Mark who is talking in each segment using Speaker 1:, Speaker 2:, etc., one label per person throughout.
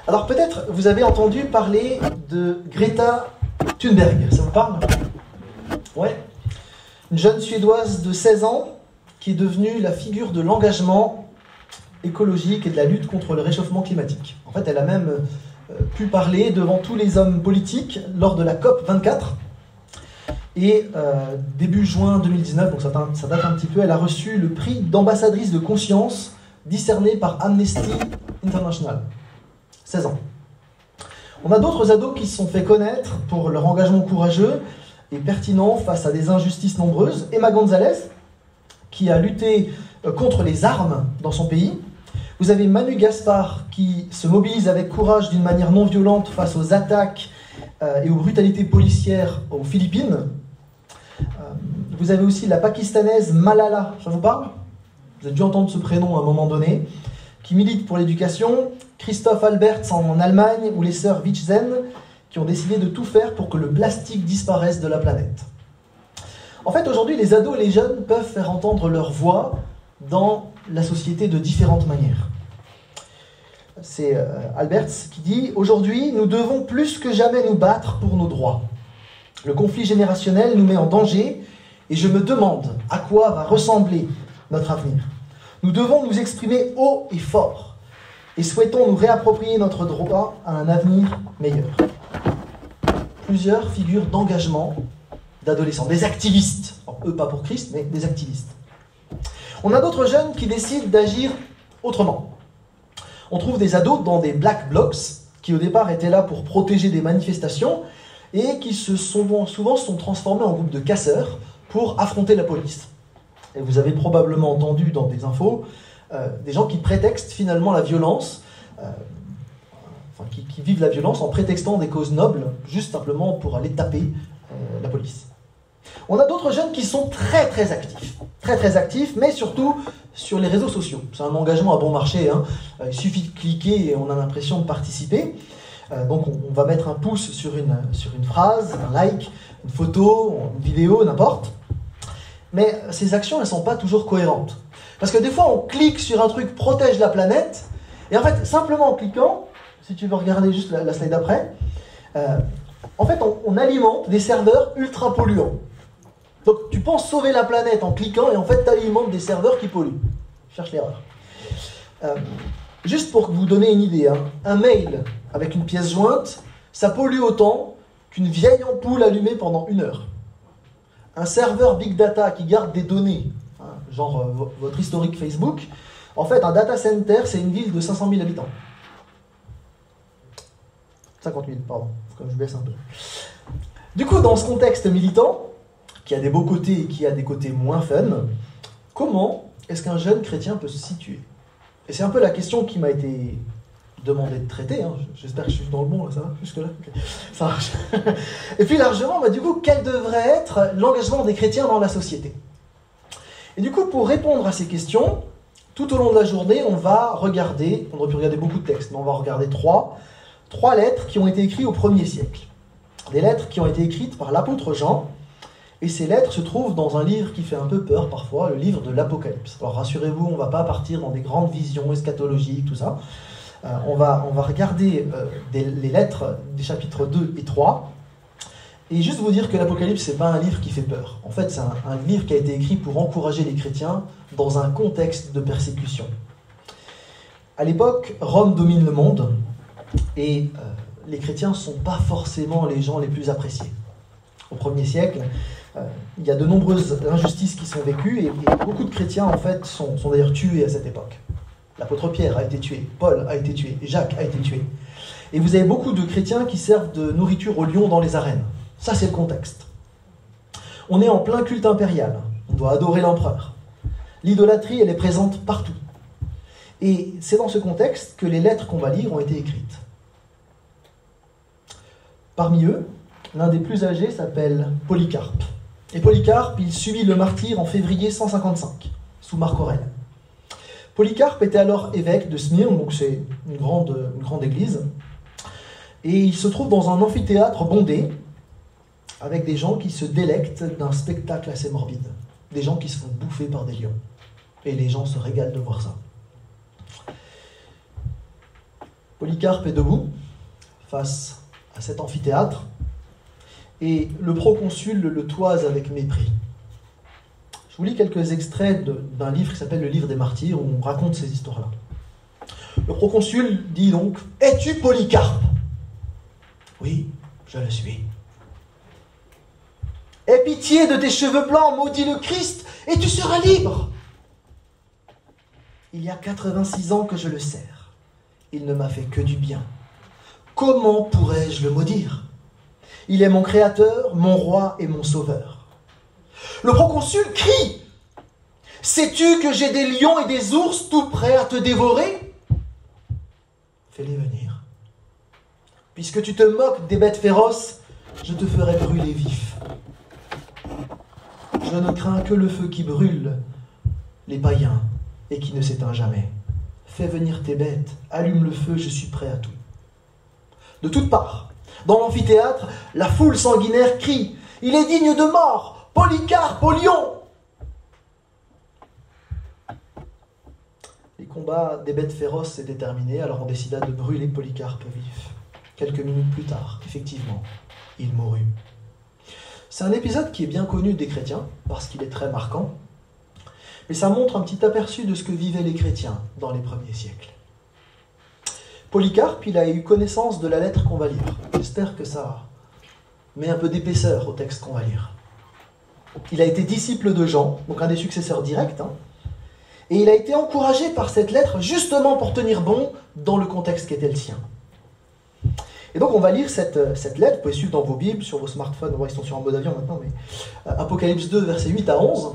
Speaker 1: Alors peut-être vous avez entendu parler de Greta Thunberg, ça vous parle? Ouais. Une jeune Suédoise de 16 ans qui est devenue la figure de l'engagement écologique et de la lutte contre le réchauffement climatique. En fait, elle a même pu parler devant tous les hommes politiques lors de la COP 24. Et début juin 2019, donc ça date un petit peu, elle a reçu le prix d'ambassadrice de conscience décerné par Amnesty International. 16 ans. On a d'autres ados qui se sont fait connaître pour leur engagement courageux et pertinent face à des injustices nombreuses. Emma Gonzalez, qui a lutté contre les armes dans son pays. Vous avez Manu Gaspard, qui se mobilise avec courage d'une manière non violente face aux attaques et aux brutalités policières aux Philippines. Vous avez aussi la Pakistanaise Malala, ça vous parle? Vous avez dû entendre ce prénom à un moment donné, qui milite pour l'éducation. Christophe Alberts en Allemagne, ou les sœurs Wichzen, qui ont décidé de tout faire pour que le plastique disparaisse de la planète. En fait, aujourd'hui, les ados et les jeunes peuvent faire entendre leur voix dans la société de différentes manières. C'est Alberts qui dit « Aujourd'hui, nous devons plus que jamais nous battre pour nos droits. Le conflit générationnel nous met en danger et je me demande à quoi va ressembler notre avenir. Nous devons nous exprimer haut et fort et souhaitons nous réapproprier notre droit à un avenir meilleur. » Plusieurs figures d'engagement d'adolescents, des activistes. Alors, eux, pas pour Christ, mais des activistes. On a d'autres jeunes qui décident d'agir autrement. On trouve des ados dans des black blocs, qui au départ étaient là pour protéger des manifestations, et qui souvent sont transformés en groupe de casseurs pour affronter la police. Et vous avez probablement entendu dans des infos des gens qui prétextent finalement la violence, qui vivent la violence en prétextant des causes nobles, juste simplement pour aller taper la police. On a d'autres jeunes qui sont très actifs, mais surtout sur les réseaux sociaux. C'est un engagement à bon marché, hein. Il suffit de cliquer et on a l'impression de participer. Donc on va mettre un pouce sur une phrase, un like, une photo, une vidéo, n'importe. Mais ces actions, elles ne sont pas toujours cohérentes. Parce que des fois, on clique sur un truc protège la planète, et en fait, simplement en cliquant, si tu veux regarder juste la slide d'après, en fait, on alimente des serveurs ultra polluants. Donc, tu penses sauver la planète en cliquant, et en fait, tu alimentes des serveurs qui polluent. Cherche l'erreur. Juste pour vous donner une idée, hein, un mail avec une pièce jointe, ça pollue autant qu'une vieille ampoule allumée pendant 1 heure. Un serveur Big Data qui garde des données, hein, genre votre historique Facebook, en fait, un data center, c'est une ville de 500 000 habitants. 50 000, pardon, comme je baisse un peu. Du coup, dans ce contexte militant, qui a des beaux côtés et qui a des côtés moins fun, comment est-ce qu'un jeune chrétien peut se situer? Et c'est un peu la question qui m'a été demandé de traiter, hein. J'espère que je suis dans le bon, là, ça va jusque-là okay. Ça marche. Et puis largement, du coup, quel devrait être l'engagement des chrétiens dans la société? Et du coup, pour répondre à ces questions, tout au long de la journée, on va regarder, on aurait pu regarder beaucoup de textes, mais on va regarder trois lettres qui ont été écrites au 1er siècle. Des lettres qui ont été écrites par l'apôtre Jean, et ces lettres se trouvent dans un livre qui fait un peu peur parfois, le livre de l'Apocalypse. Alors rassurez-vous, on ne va pas partir dans des grandes visions eschatologiques, tout ça. On va regarder les lettres des chapitres 2 et 3, et juste vous dire que l'Apocalypse, ce n'est pas un livre qui fait peur. En fait, c'est un livre qui a été écrit pour encourager les chrétiens dans un contexte de persécution. À l'époque, Rome domine le monde, et les chrétiens ne sont pas forcément les gens les plus appréciés. Au 1er siècle, il y a de nombreuses injustices qui sont vécues, et beaucoup de chrétiens, en fait, sont d'ailleurs tués à cette époque. L'apôtre Pierre a été tué, Paul a été tué, Jacques a été tué. Et vous avez beaucoup de chrétiens qui servent de nourriture aux lions dans les arènes. Ça, c'est le contexte. On est en plein culte impérial. On doit adorer l'empereur. L'idolâtrie, elle est présente partout. Et c'est dans ce contexte que les lettres qu'on va lire ont été écrites. Parmi eux, l'un des plus âgés s'appelle Polycarpe. Et Polycarpe, il subit le martyre en février 155, sous Marc Aurèle. Polycarpe était alors évêque de Smyrne, donc c'est une grande église, et il se trouve dans un amphithéâtre bondé, avec des gens qui se délectent d'un spectacle assez morbide, des gens qui se font bouffer par des lions, et les gens se régalent de voir ça. Polycarpe est debout face à cet amphithéâtre et le proconsul le toise avec mépris. Je vous lis quelques extraits d'un livre qui s'appelle le Livre des Martyrs, où on raconte ces histoires-là. Le proconsul dit donc « Es-tu Polycarpe ?»« Oui, je le suis. »« Aie pitié de tes cheveux blancs, maudit le Christ, et tu seras libre. » « Il y a 86 ans que je le sers. Il ne m'a fait que du bien. Comment pourrais-je le maudire? Il est mon créateur, mon roi et mon sauveur. » Le proconsul crie. « Sais-tu que j'ai des lions et des ours tout prêts à te dévorer? Fais-les venir. Puisque tu te moques des bêtes féroces, je te ferai brûler vif. Je ne crains que le feu qui brûle les païens et qui ne s'éteint jamais. Fais venir tes bêtes, allume le feu, je suis prêt à tout. » De toutes parts, dans l'amphithéâtre, la foule sanguinaire crie « Il est digne de mort, Polycarpe au lion !» Les combats des bêtes féroces étaient terminés, alors on décida de brûler Polycarpe vif. Quelques minutes plus tard, effectivement, il mourut. C'est un épisode qui est bien connu des chrétiens, parce qu'il est très marquant, mais ça montre un petit aperçu de ce que vivaient les chrétiens dans les premiers siècles. Polycarpe, il a eu connaissance de la lettre qu'on va lire. J'espère que ça met un peu d'épaisseur au texte qu'on va lire. Il a été disciple de Jean, donc un des successeurs directs, et il a été encouragé par cette lettre justement pour tenir bon dans le contexte qui était le sien. Et donc on va lire cette lettre, vous pouvez suivre dans vos Bibles, sur vos smartphones, ils sont sur un mode avion maintenant, mais Apocalypse 2, versets 8 à 11.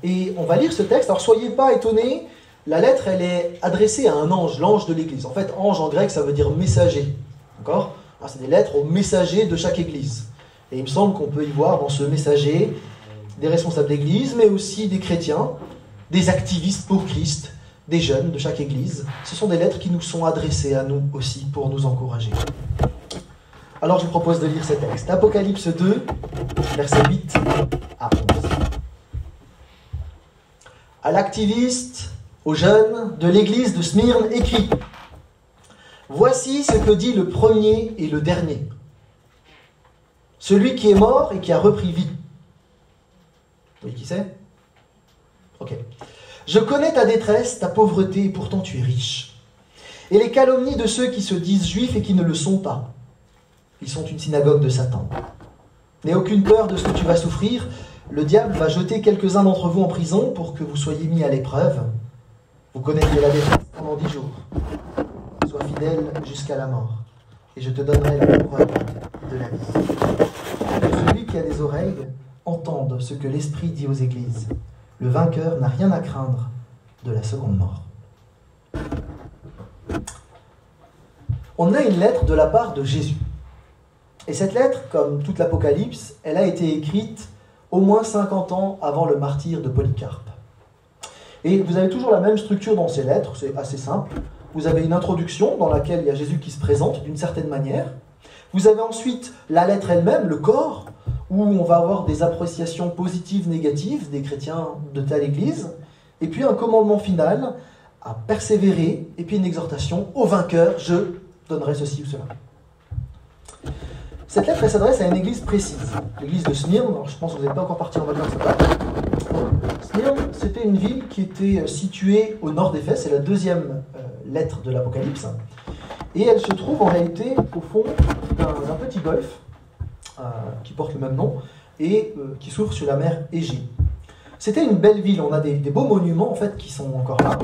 Speaker 1: Et on va lire ce texte. Alors soyez pas étonnés, la lettre elle est adressée à un ange, l'ange de l'église. En fait, ange en grec ça veut dire messager. D'accord ? C'est des lettres aux messagers de chaque église. Et il me semble qu'on peut y voir dans ce messager des responsables d'église, mais aussi des chrétiens, des activistes pour Christ, des jeunes de chaque église. Ce sont des lettres qui nous sont adressées à nous aussi pour nous encourager. Alors je vous propose de lire ces textes. Apocalypse 2, versets 8 à 11. À l'activiste, aux jeunes de l'église de Smyrne, écrit « Voici ce que dit le premier et le dernier, celui qui est mort et qui a repris vie. » Vous voyez qui c'est ? Ok. « Je connais ta détresse, ta pauvreté, et pourtant tu es riche. Et les calomnies de ceux qui se disent juifs et qui ne le sont pas. Ils sont une synagogue de Satan. N'aie aucune peur de ce que tu vas souffrir. Le diable va jeter quelques-uns d'entre vous en prison pour que vous soyez mis à l'épreuve. Vous connaîtrez la détresse pendant 10 jours. Sois fidèle jusqu'à la mort, et je te donnerai la couronne de la vie. Que celui qui a des oreilles entende ce que l'Esprit dit aux églises. Le vainqueur n'a rien à craindre de la seconde mort. » On a une lettre de la part de Jésus. Et cette lettre, comme toute l'Apocalypse, elle a été écrite au moins 50 ans avant le martyre de Polycarpe. Et vous avez toujours la même structure dans ces lettres, c'est assez simple. Vous avez une introduction dans laquelle il y a Jésus qui se présente d'une certaine manière. Vous avez ensuite la lettre elle-même, le corps, où on va avoir des appréciations positives, négatives des chrétiens de telle église. Et puis un commandement final à persévérer, et puis une exhortation au vainqueur, je donnerai ceci ou cela. Cette lettre, elle s'adresse à une église précise, l'église de Smyrne. Alors, je pense que vous n'êtes pas encore parti en vacances. Smyrne, c'était une ville qui était située au nord d'Éphèse, c'est la deuxième lettre de l'Apocalypse, et elle se trouve en réalité au fond d'un petit golfe qui porte le même nom et qui s'ouvre sur la mer Égée. C'était une belle ville, on a des beaux monuments en fait qui sont encore là,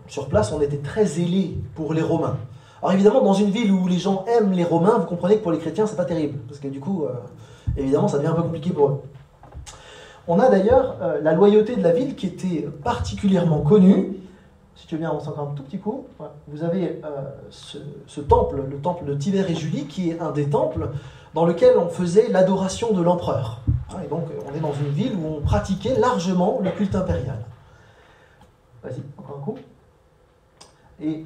Speaker 1: sur place on était très zélés pour les Romains. Alors évidemment, dans une ville où les gens aiment les Romains, vous comprenez que pour les chrétiens, c'est pas terrible, parce que du coup, évidemment, ça devient un peu compliqué pour eux. On a d'ailleurs la loyauté de la ville qui était particulièrement connue. Si tu veux bien avancer encore un tout petit coup, voilà. Vous avez ce temple, le temple de Tibère et Julie, qui est un des temples dans lequel on faisait l'adoration de l'empereur. Et donc, on est dans une ville où on pratiquait largement le culte impérial. Vas-y, encore un coup. Et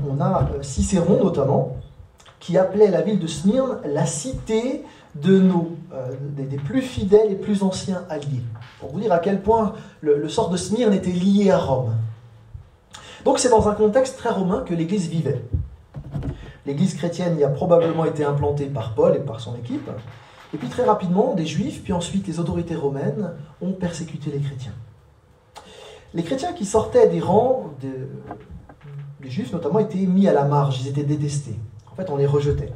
Speaker 1: on a Cicéron notamment, qui appelait la ville de Smyrne la cité de des plus fidèles et plus anciens alliés. Pour vous dire à quel point le sort de Smyrne était lié à Rome. Donc c'est dans un contexte très romain que l'Église vivait. L'Église chrétienne y a probablement été implantée par Paul et par son équipe. Et puis très rapidement, des Juifs, puis ensuite les autorités romaines ont persécuté les chrétiens. Les chrétiens qui sortaient des rangs des Juifs notamment étaient mis à la marge, ils étaient détestés. En fait, on les rejetait.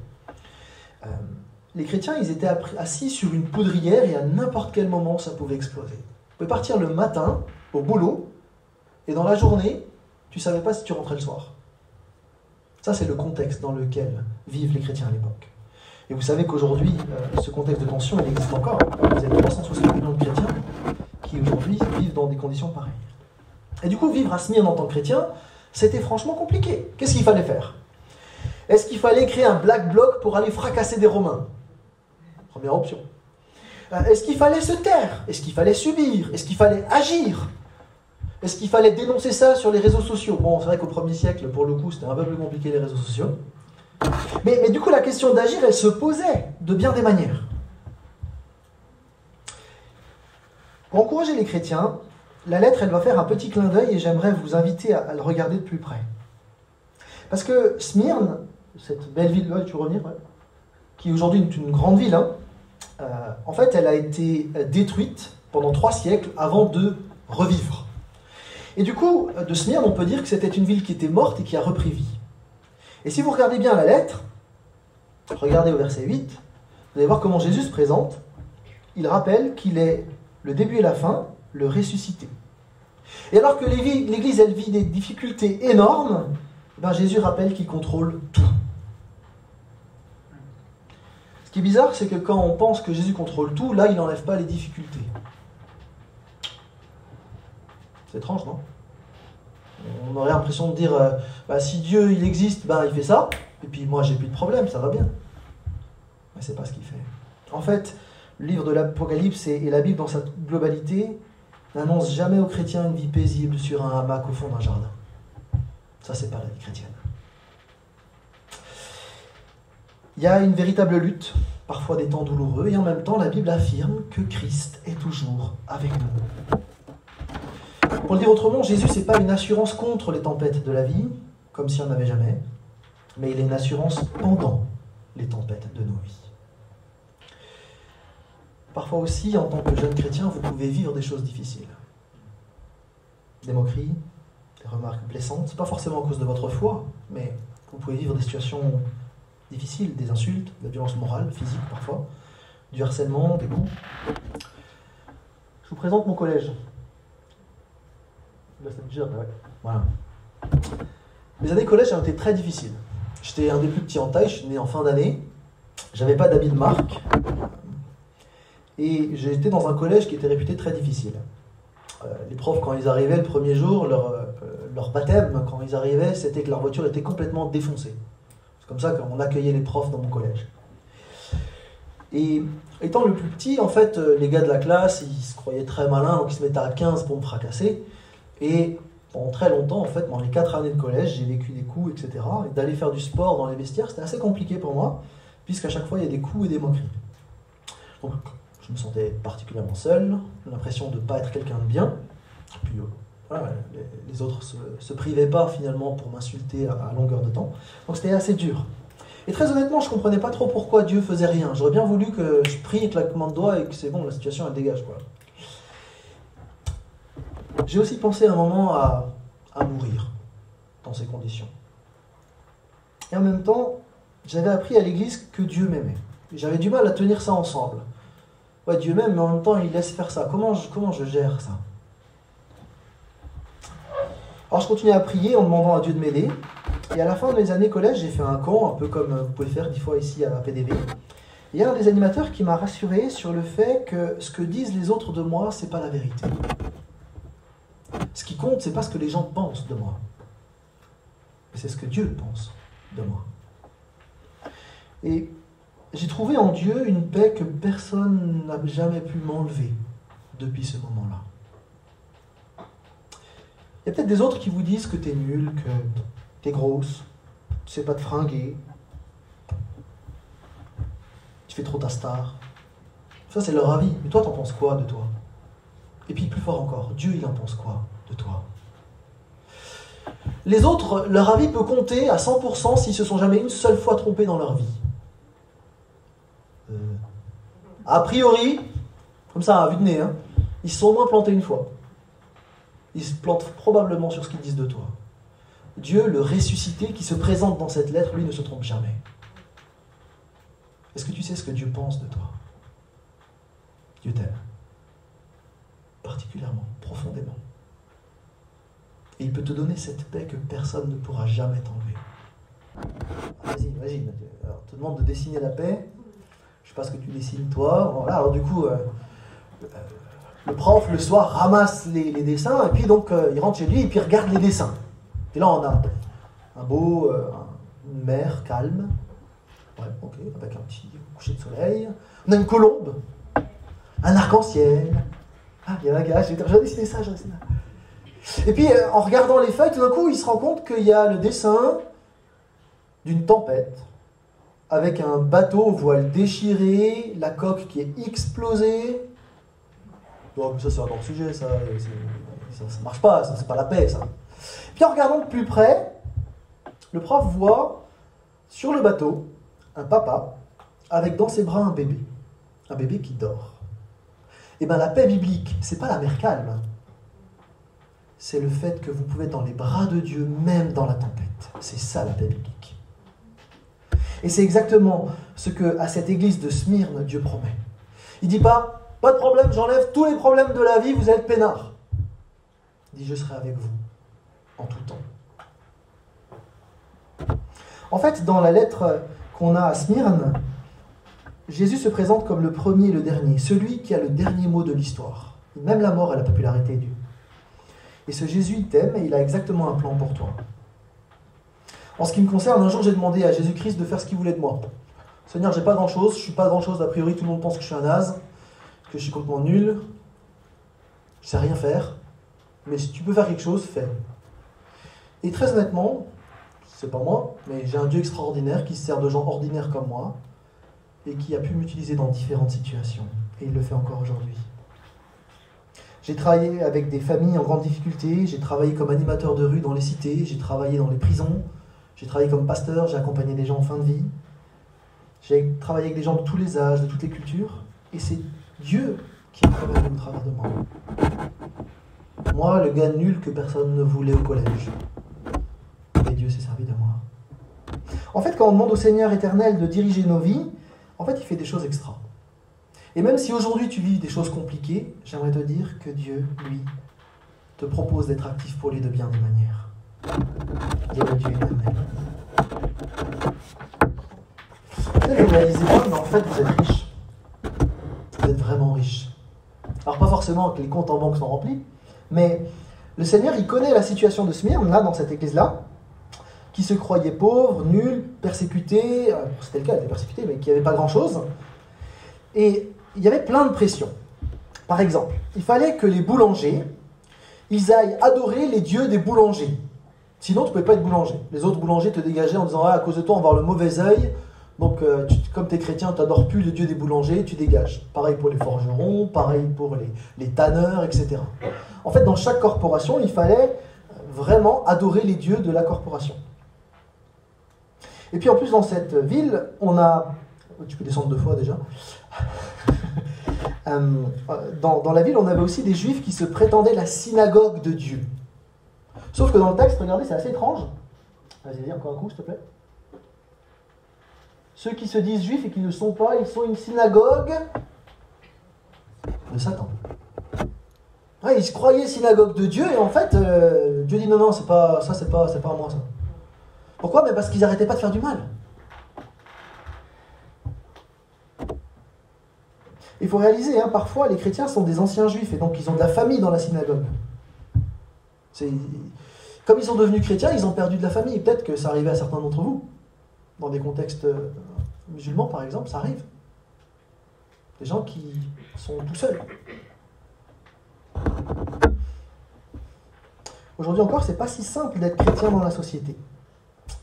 Speaker 1: Les chrétiens, ils étaient assis sur une poudrière et à n'importe quel moment, ça pouvait exploser. Vous pouvez partir le matin au boulot et dans la journée, tu ne savais pas si tu rentrais le soir. Ça, c'est le contexte dans lequel vivent les chrétiens à l'époque. Et vous savez qu'aujourd'hui, ce contexte de tension, il existe encore. Vous avez 360 millions de chrétiens qui aujourd'hui vivent dans des conditions pareilles. Et du coup, vivre à Smyrne en tant que chrétien, c'était franchement compliqué. Qu'est-ce qu'il fallait faire? Est-ce qu'il fallait créer un black bloc pour aller fracasser des Romains? Première option. Est-ce qu'il fallait se taire? Est-ce qu'il fallait subir? Est-ce qu'il fallait agir? Est-ce qu'il fallait dénoncer ça sur les réseaux sociaux? Bon, c'est vrai qu'au 1er siècle, pour le coup, c'était un peu plus compliqué les réseaux sociaux. Mais du coup, la question d'agir, elle se posait de bien des manières. Pour encourager les chrétiens, la lettre, elle va faire un petit clin d'œil et j'aimerais vous inviter à le regarder de plus près. Parce que Smyrne, cette belle ville, tu veux revenir, ouais, qui aujourd'hui est une grande ville, hein, en fait, elle a été détruite pendant 3 siècles avant de revivre. Et du coup, de Smyrne, on peut dire que c'était une ville qui était morte et qui a repris vie. Et si vous regardez bien la lettre, regardez au verset 8, vous allez voir comment Jésus se présente. Il rappelle qu'il est le début et la fin, le ressuscité. Et alors que l'Église, elle vit des difficultés énormes, ben Jésus rappelle qu'il contrôle tout. Ce qui est bizarre, c'est que quand on pense que Jésus contrôle tout, là, il n'enlève pas les difficultés. C'est étrange, non? On aurait l'impression de dire, si Dieu il existe, il fait ça, et puis moi j'ai plus de problème, ça va bien. Mais c'est pas ce qu'il fait. En fait, le livre de l'Apocalypse et la Bible dans sa globalité n'annonce jamais aux chrétiens une vie paisible sur un hamac au fond d'un jardin. Ça, c'est pas la vie chrétienne. Il y a une véritable lutte, parfois des temps douloureux, et en même temps, la Bible affirme que Christ est toujours avec nous. Pour le dire autrement, Jésus, ce n'est pas une assurance contre les tempêtes de la vie, comme s'il n'y en avait jamais, mais il est une assurance pendant les tempêtes de nos vies. Parfois aussi, en tant que jeune chrétien, vous pouvez vivre des choses difficiles. Des moqueries, des remarques blessantes, ce n'est pas forcément à cause de votre foi, mais vous pouvez vivre des situations difficiles, des insultes, de la violence morale, physique parfois, du harcèlement, des coups. Je vous présente mon collège. Voilà. Mes années collège ont été très difficiles. J'étais un des plus petits en taille, je suis né en fin d'année. J'avais pas d'habit de marque. Et j'étais dans un collège qui était réputé très difficile. Les profs, quand ils arrivaient le premier jour, leur baptême, quand ils arrivaient, c'était que leur voiture était complètement défoncée. C'est comme ça qu'on accueillait les profs dans mon collège. Et étant le plus petit, en fait, les gars de la classe, ils se croyaient très malins, donc ils se mettaient à 15 pour me fracasser. Et pendant très longtemps, en fait, dans les 4 années de collège, j'ai vécu des coups, etc. Et d'aller faire du sport dans les vestiaires, c'était assez compliqué pour moi, puisqu'à chaque fois, il y a des coups et des moqueries. Donc, je me sentais particulièrement seul, l'impression de ne pas être quelqu'un de bien. Puis, voilà, les autres se privaient pas, finalement, pour m'insulter à longueur de temps. Donc, c'était assez dur. Et très honnêtement, je ne comprenais pas trop pourquoi Dieu faisait rien. J'aurais bien voulu que je prie, claquement de doigts, et que c'est bon, la situation, elle dégage, quoi. J'ai aussi pensé un moment à mourir dans ces conditions. Et en même temps, j'avais appris à l'église que Dieu m'aimait. J'avais du mal à tenir ça ensemble. Ouais, Dieu m'aime, mais en même temps, il laisse faire ça. Comment je gère ça? Alors, je continuais à prier en demandant à Dieu de m'aider. Et à la fin de mes années collège, j'ai fait un camp, un peu comme vous pouvez faire 10 fois ici à la PDV. Et il y a un des animateurs qui m'a rassuré sur le fait que ce que disent les autres de moi, c'est pas la vérité. Ce qui compte, c'est pas ce que les gens pensent de moi, mais c'est ce que Dieu pense de moi. Et j'ai trouvé en Dieu une paix que personne n'a jamais pu m'enlever depuis ce moment-là. Il y a peut-être des autres qui vous disent que t'es nul, que t'es grosse, tu sais pas te fringuer, tu fais trop ta star. Ça, c'est leur avis. Mais toi, t'en penses quoi de toi? Et puis, plus fort encore, Dieu, il en pense quoi de toi? Les autres, leur avis peut compter à 100% s'ils se sont jamais une seule fois trompés dans leur vie. A priori, comme ça, à vue de nez, hein, ils se sont au moins plantés une fois. Ils se plantent probablement sur ce qu'ils disent de toi. Dieu, le ressuscité, qui se présente dans cette lettre, lui ne se trompe jamais. Est-ce que tu sais ce que Dieu pense de toi? Dieu t'aime. Particulièrement, profondément. Et il peut te donner cette paix que personne ne pourra jamais t'enlever. Vas-y, imagine. Alors, on te demande de dessiner la paix. Je ne sais pas ce que tu dessines toi. Voilà, alors du coup, le prof, le soir, ramasse les dessins, et puis donc, il rentre chez lui, et puis il regarde les dessins. Et là, on a une mer calme, ouais, ok, avec un petit coucher de soleil. On a une colombe, un arc-en-ciel. Ah, il y a un gars, j'ai dessiné ça, j'ai dessiné ça. Et puis, en regardant les feuilles, tout d'un coup, il se rend compte qu'il y a le dessin d'une tempête, avec un bateau aux voiles déchirées, la coque qui est explosée. Donc ça, c'est un autre sujet, ça marche pas, ça, c'est pas la paix, ça. Puis en regardant de plus près, le prof voit sur le bateau un papa avec dans ses bras un bébé qui dort. Et bien la paix biblique, c'est pas la mer calme, c'est le fait que vous pouvez être dans les bras de Dieu même dans la tempête. C'est ça la paix biblique. Et c'est exactement ce que à cette église de Smyrne Dieu promet. Il dit pas de problème, j'enlève tous les problèmes de la vie, vous êtes peinards. Il dit je serai avec vous en tout temps. En fait, dans la lettre qu'on a à Smyrne, Jésus se présente comme le premier et le dernier, celui qui a le dernier mot de l'histoire. Même la mort a la popularité Dieu. Et ce Jésus, il t'aime et il a exactement un plan pour toi. En ce qui me concerne, un jour j'ai demandé à Jésus-Christ de faire ce qu'il voulait de moi. Seigneur, j'ai pas grand-chose, je suis pas grand-chose, a priori tout le monde pense que je suis un naze, que je suis complètement nul, je sais rien faire, mais si tu peux faire quelque chose, fais. Et très honnêtement, c'est pas moi, mais j'ai un Dieu extraordinaire qui se sert de gens ordinaires comme moi et qui a pu m'utiliser dans différentes situations. Et il le fait encore aujourd'hui. J'ai travaillé avec des familles en grande difficulté, j'ai travaillé comme animateur de rue dans les cités, j'ai travaillé dans les prisons, j'ai travaillé comme pasteur, j'ai accompagné des gens en fin de vie, j'ai travaillé avec des gens de tous les âges, de toutes les cultures, et c'est Dieu qui a travaillé au travers de moi. Moi, le gars nul que personne ne voulait au collège. Et Dieu s'est servi de moi. En fait, quand on demande au Seigneur éternel de diriger nos vies, en fait, il fait des choses extra. Et même si aujourd'hui tu vis des choses compliquées, j'aimerais te dire que Dieu, lui, te propose d'être actif pour lui de bien des manières. Dieu éternel. Peut-être que vous réalisez pas, mais en fait, vous êtes riche. Vous êtes vraiment riche. Alors pas forcément que les comptes en banque sont remplis, mais le Seigneur, il connaît la situation de Smyrne, là, dans cette église-là, qui se croyait pauvre, nul, persécuté, c'était le cas, elle était persécutée, mais qui n'avait pas grand-chose. Et il y avait plein de pression. Par exemple, il fallait que les boulangers, ils aillent adorer les dieux des boulangers. Sinon, tu ne pouvais pas être boulanger. Les autres boulangers te dégageaient en disant « Ah, à cause de toi, on va avoir le mauvais œil. Donc, comme tu es chrétien, tu n'adores plus le Dieu des boulangers, tu dégages. » Pareil pour les forgerons, pareil pour les tanneurs, etc. En fait, dans chaque corporation, il fallait vraiment adorer les dieux de la corporation. Et puis en plus, dans cette ville, on a... Tu peux descendre 2 fois déjà. Dans la ville, on avait aussi des juifs qui se prétendaient la synagogue de Dieu. Sauf que dans le texte, regardez, c'est assez étrange. Vas-y, viens encore un coup, s'il te plaît. Ceux qui se disent juifs et qui ne sont pas, ils sont une synagogue de Satan. Ouais, ils se croyaient synagogue de Dieu et en fait, Dieu dit non, c'est pas moi ça. Pourquoi? Mais parce qu'ils n'arrêtaient pas de faire du mal. Il faut réaliser, parfois les chrétiens sont des anciens juifs et donc ils ont de la famille dans la synagogue. Comme ils sont devenus chrétiens, ils ont perdu de la famille. Peut-être que ça arrivait à certains d'entre vous. Dans des contextes musulmans, par exemple, ça arrive. Des gens qui sont tout seuls. Aujourd'hui encore, c'est pas si simple d'être chrétien dans la société.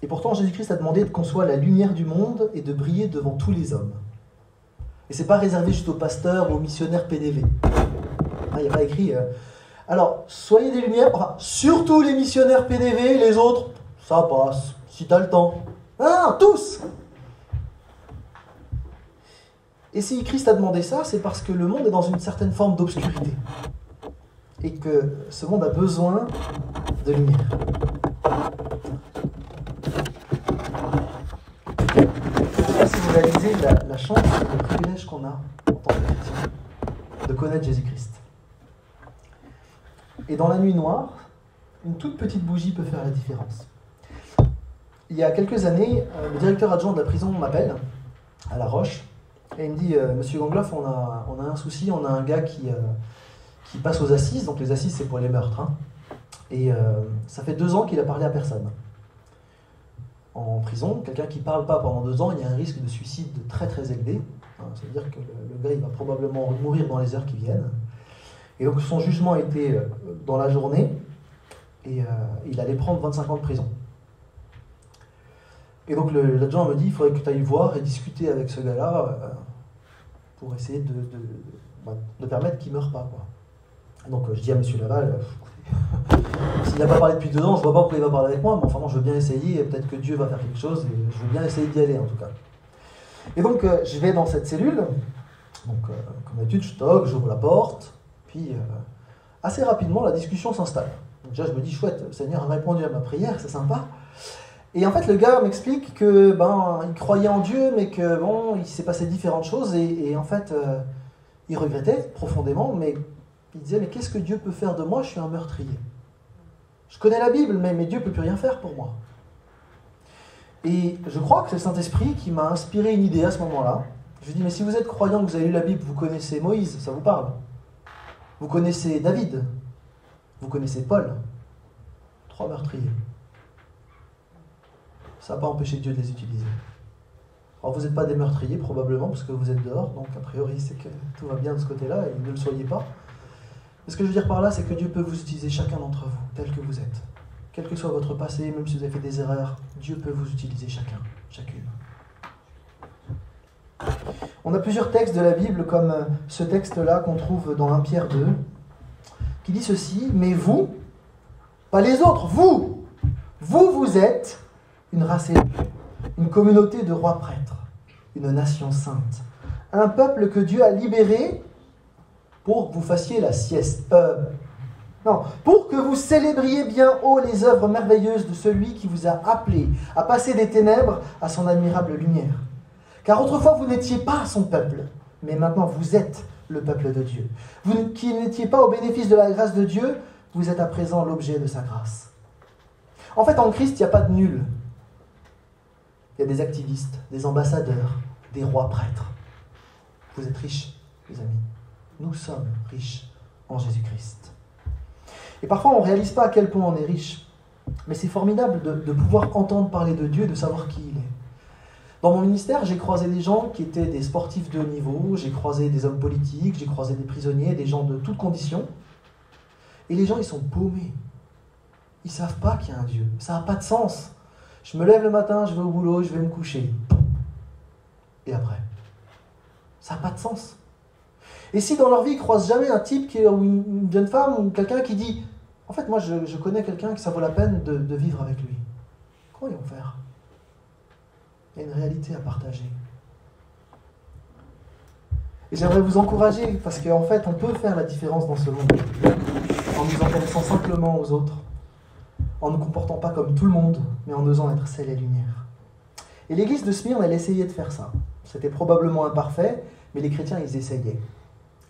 Speaker 1: Et pourtant, Jésus-Christ a demandé qu'on soit la lumière du monde et de briller devant tous les hommes. Et c'est pas réservé juste aux pasteurs ou aux missionnaires PDV. Il n'y a pas écrit Alors, soyez des lumières, enfin, surtout les missionnaires PDV, les autres, ça passe, si t'as le temps. Ah, tous! Et si Christ a demandé ça, c'est parce que le monde est dans une certaine forme d'obscurité. Et que ce monde a besoin de lumière. Je ne sais pas si vous réalisez la chance et le privilège qu'on a en tant que chrétien de connaître Jésus-Christ. Et dans la nuit noire, une toute petite bougie peut faire la différence. Il y a quelques années, le directeur adjoint de la prison m'appelle à La Roche et il me dit Monsieur Gangloff, on a un souci, on a un gars qui passe aux assises, donc les assises c'est pour les meurtres, hein. Et ça fait 2 ans qu'il a parlé à personne. En prison, quelqu'un qui ne parle pas pendant 2 ans, il y a un risque de suicide très très élevé. Ça veut dire que le gars il va probablement mourir dans les heures qui viennent. Et donc son jugement était dans la journée et il allait prendre 25 ans de prison. Et donc l'adjoint me dit il faudrait que tu ailles voir et discuter avec ce gars-là pour essayer de permettre qu'il ne meure pas, quoi. Donc je dis à monsieur Laval, s'il n'a pas parlé depuis 2 ans, je ne vois pas pourquoi il va parler avec moi, mais enfin moi je veux bien essayer, et peut-être que Dieu va faire quelque chose, et je veux bien essayer d'y aller en tout cas. Et donc je vais dans cette cellule, donc comme d'habitude je toque, j'ouvre la porte, puis assez rapidement la discussion s'installe. Donc déjà je me dis chouette, le Seigneur a répondu à ma prière, c'est sympa. Et en fait le gars m'explique que il croyait en Dieu, mais que il s'est passé différentes choses, et en fait il regrettait profondément, mais il disait, mais qu'est-ce que Dieu peut faire de moi? Je suis un meurtrier. Je connais la Bible, mais Dieu ne peut plus rien faire pour moi. Et je crois que c'est le Saint-Esprit qui m'a inspiré une idée à ce moment-là. Je lui dis, mais si vous êtes croyant, que vous avez lu la Bible, vous connaissez Moïse, ça vous parle? Vous connaissez David? Vous connaissez Paul? 3 meurtriers. Ça n'a pas empêché Dieu de les utiliser. Alors vous n'êtes pas des meurtriers, probablement, parce que vous êtes dehors, donc a priori c'est que tout va bien de ce côté-là, et ne le soyez pas. Ce que je veux dire par là, c'est que Dieu peut vous utiliser chacun d'entre vous, tel que vous êtes. Quel que soit votre passé, même si vous avez fait des erreurs, Dieu peut vous utiliser chacun, chacune. On a plusieurs textes de la Bible, comme ce texte-là qu'on trouve dans 1 Pierre 2, qui dit ceci, mais vous, pas les autres, vous êtes une race élue, une communauté de rois prêtres, une nation sainte, un peuple que Dieu a libéré pour que vous fassiez la sieste. Pour que vous célébriez bien haut les œuvres merveilleuses de celui qui vous a appelé à passer des ténèbres à son admirable lumière. Car autrefois vous n'étiez pas son peuple, mais maintenant vous êtes le peuple de Dieu. Vous qui n'étiez pas au bénéfice de la grâce de Dieu, vous êtes à présent l'objet de sa grâce. En fait, en Christ, il n'y a pas de nul. Il y a des activistes, des ambassadeurs, des rois prêtres. Vous êtes riches, les amis. Nous sommes riches en Jésus-Christ. Et parfois, on ne réalise pas à quel point on est riche. Mais c'est formidable de pouvoir entendre parler de Dieu, de savoir qui il est. Dans mon ministère, j'ai croisé des gens qui étaient des sportifs de haut niveau, j'ai croisé des hommes politiques, j'ai croisé des prisonniers, des gens de toutes conditions. Et les gens, ils sont paumés. Ils ne savent pas qu'il y a un Dieu. Ça n'a pas de sens. Je me lève le matin, je vais au boulot, je vais me coucher. Et après? Ça n'a pas de sens. Et si dans leur vie, ils ne croisent jamais un type ou une jeune femme ou quelqu'un qui dit « En fait, moi, je connais quelqu'un que ça vaut la peine de vivre avec lui. » Comment ils vont faire? Il y a une réalité à partager. Et j'aimerais vous encourager, parce qu'en fait, on peut faire la différence dans ce monde, en nous intéressant simplement aux autres, en ne nous comportant pas comme tout le monde, mais en osant être sel et lumière. Et l'église de Smyrne, elle essayait de faire ça. C'était probablement imparfait, mais les chrétiens, ils essayaient,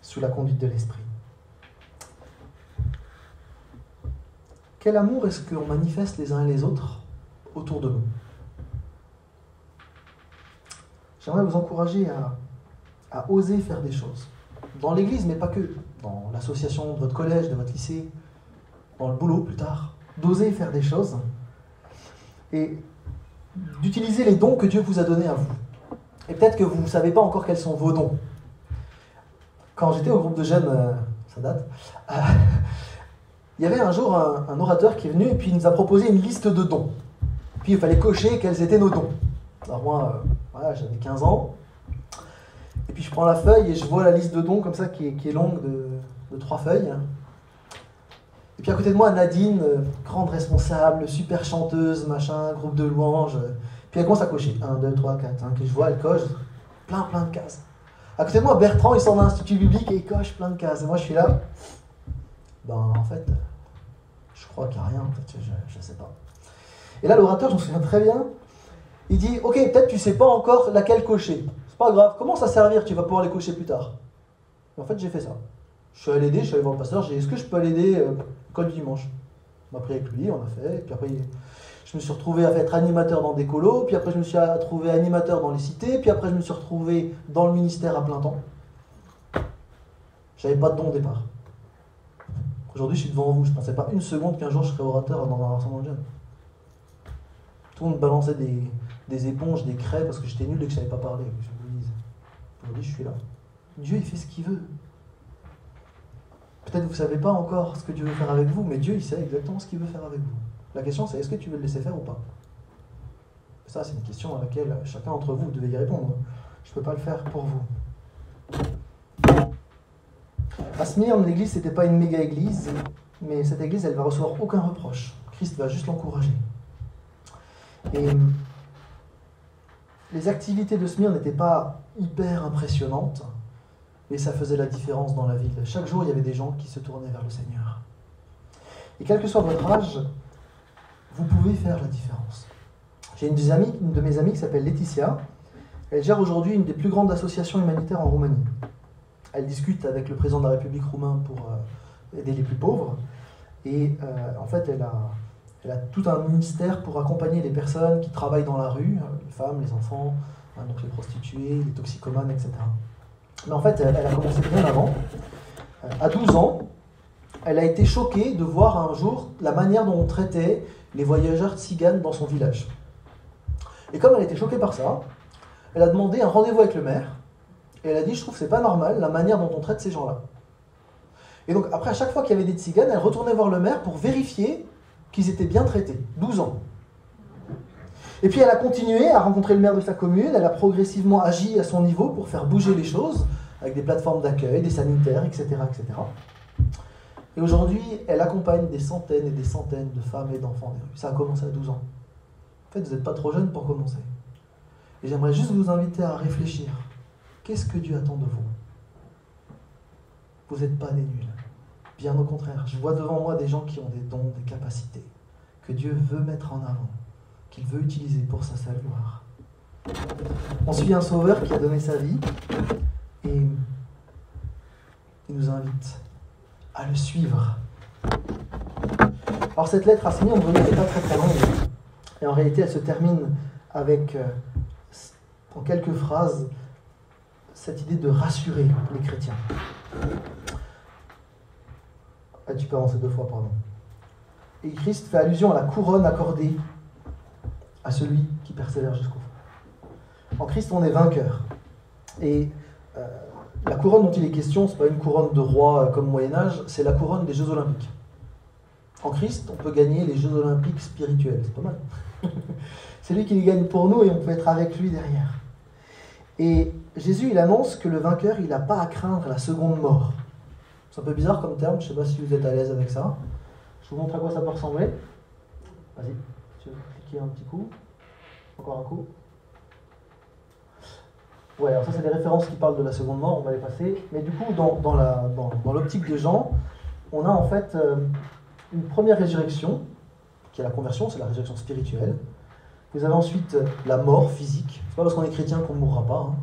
Speaker 1: sous la conduite de l'Esprit. Quel amour est-ce qu'on manifeste les uns et les autres autour de nous? J'aimerais vous encourager à oser faire des choses. Dans l'église, mais pas que. Dans l'association de votre collège, de votre lycée, dans le boulot plus tard. D'oser faire des choses et d'utiliser les dons que Dieu vous a donnés à vous. Et peut-être que vous ne savez pas encore quels sont vos dons. Quand j'étais au groupe de jeunes, ça date, il y avait un jour un orateur qui est venu et puis il nous a proposé une liste de dons. Puis il fallait cocher quels étaient nos dons. Alors moi, voilà, j'avais 15 ans. Et puis je prends la feuille et je vois la liste de dons comme ça qui est longue de 3 feuilles. Et puis à côté de moi, Nadine, grande responsable, super chanteuse, machin, groupe de louanges. Puis elle commence à cocher. 1, 2, 3, 4, 5. Et je vois, elle coche plein de cases. À côté de moi, Bertrand, il sort d'un institut biblique et il coche plein de cases. Et moi, je suis là. En fait, je crois qu'il n'y a rien. En fait, je ne sais pas. Et là, l'orateur, je me souviens très bien, il dit, ok, peut-être tu ne sais pas encore laquelle cocher. C'est pas grave, commence à servir, tu vas pouvoir les cocher plus tard. Et en fait, j'ai fait ça. Je suis allé l'aider, je suis allé voir le pasteur, j'ai dit, est-ce que je peux l'aider l'école du dimanche? On m'a pris avec lui, on a fait, et puis après, je me suis retrouvé à être animateur dans des colos, puis après, je me suis retrouvé animateur dans les cités, puis après, je me suis retrouvé dans le ministère à plein temps. J'avais pas de don au départ. Aujourd'hui, je suis devant vous, je ne pensais pas une seconde qu'un jour je serais orateur dans un rassemblement de jeunes. Tout le monde balançait des éponges, des craies, parce que j'étais nul et que je ne savais pas parler, je vous le dise. Aujourd'hui, je suis là. Dieu, il fait ce qu'il veut. Peut-être que vous ne savez pas encore ce que Dieu veut faire avec vous, mais Dieu, il sait exactement ce qu'il veut faire avec vous. La question, c'est est-ce que tu veux le laisser faire ou pas? Ça, c'est une question à laquelle chacun d'entre vous devez y répondre. Je ne peux pas le faire pour vous. À Smyrne, l'église, c'était pas une méga église, mais cette église, elle va recevoir aucun reproche. Christ va juste l'encourager. Et les activités de Smyrne n'étaient pas hyper impressionnantes, mais ça faisait la différence dans la ville. Chaque jour, il y avait des gens qui se tournaient vers le Seigneur. Et quel que soit votre âge, vous pouvez faire la différence. J'ai une de mes amies qui s'appelle Laetitia. Elle gère aujourd'hui une des plus grandes associations humanitaires en Roumanie. Elle discute avec le président de la République roumain pour aider les plus pauvres. Et en fait, elle a tout un ministère pour accompagner les personnes qui travaillent dans la rue, les femmes, les enfants, donc les prostituées, les toxicomanes, etc. Mais en fait, elle a commencé bien avant. À 12 ans, elle a été choquée de voir un jour la manière dont on traitait les voyageurs tziganes dans son village. Et comme elle a été choquée par ça, elle a demandé un rendez-vous avec le maire. Et elle a dit, je trouve que c'est pas normal la manière dont on traite ces gens-là. Et donc après, à chaque fois qu'il y avait des tziganes, elle retournait voir le maire pour vérifier qu'ils étaient bien traités. 12 ans. Et puis elle a continué à rencontrer le maire de sa commune, elle a progressivement agi à son niveau pour faire bouger les choses, avec des plateformes d'accueil, des sanitaires, etc., etc. Et aujourd'hui, elle accompagne des centaines et des centaines de femmes et d'enfants des rues. Ça a commencé à 12 ans. En fait, vous n'êtes pas trop jeune pour commencer. Et j'aimerais juste vous inviter à réfléchir. Qu'est-ce que Dieu attend de vous? Vous n'êtes pas des nuls. Bien au contraire, je vois devant moi des gens qui ont des dons, des capacités, que Dieu veut mettre en avant, qu'il veut utiliser pour sa seule gloire. On suit un sauveur qui a donné sa vie, et il nous invite à le suivre. Alors cette lettre à Smyrne, vous voyez, n'est pas très longue, et en réalité elle se termine avec, en quelques phrases, cette idée de rassurer les chrétiens. Ah, tu peux avancer 2 fois, pardon. Et Christ fait allusion à la couronne accordée à celui qui persévère jusqu'au fond. En Christ, on est vainqueur. Et la couronne dont il est question, ce n'est pas une couronne de roi comme au Moyen-Âge, c'est la couronne des Jeux Olympiques. En Christ, on peut gagner les Jeux Olympiques spirituels. C'est pas mal. C'est lui qui les gagne pour nous et on peut être avec lui derrière. Et Jésus, il annonce que le vainqueur, il n'a pas à craindre la seconde mort. C'est un peu bizarre comme terme, je ne sais pas si vous êtes à l'aise avec ça. Je vous montre à quoi ça peut ressembler. Vas-y, tu veux cliquer un petit coup. Encore un coup. Ouais, alors ça c'est des références qui parlent de la seconde mort, on va les passer. Mais du coup, dans l'optique de Jean, on a en fait une première résurrection, qui est la conversion, c'est la résurrection spirituelle. Vous avez ensuite la mort physique. C'est pas parce qu'on est chrétien qu'on ne mourra pas.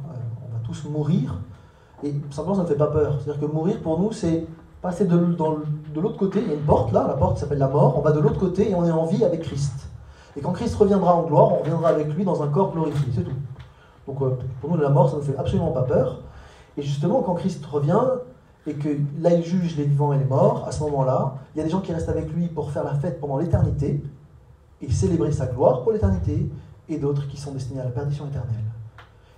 Speaker 1: On va tous mourir. Et simplement, ça ne fait pas peur. C'est-à-dire que mourir, pour nous, c'est passer de l'autre côté. Il y a une porte, là, la porte s'appelle la mort. On va de l'autre côté et on est en vie avec Christ. Et quand Christ reviendra en gloire, on reviendra avec lui dans un corps glorifié. C'est tout. Donc, pour nous, la mort, ça ne fait absolument pas peur. Et justement, quand Christ revient, et que là, il juge les vivants et les morts, à ce moment-là, il y a des gens qui restent avec lui pour faire la fête pendant l'éternité, et célébrer sa gloire pour l'éternité, et d'autres qui sont destinés à la perdition éternelle.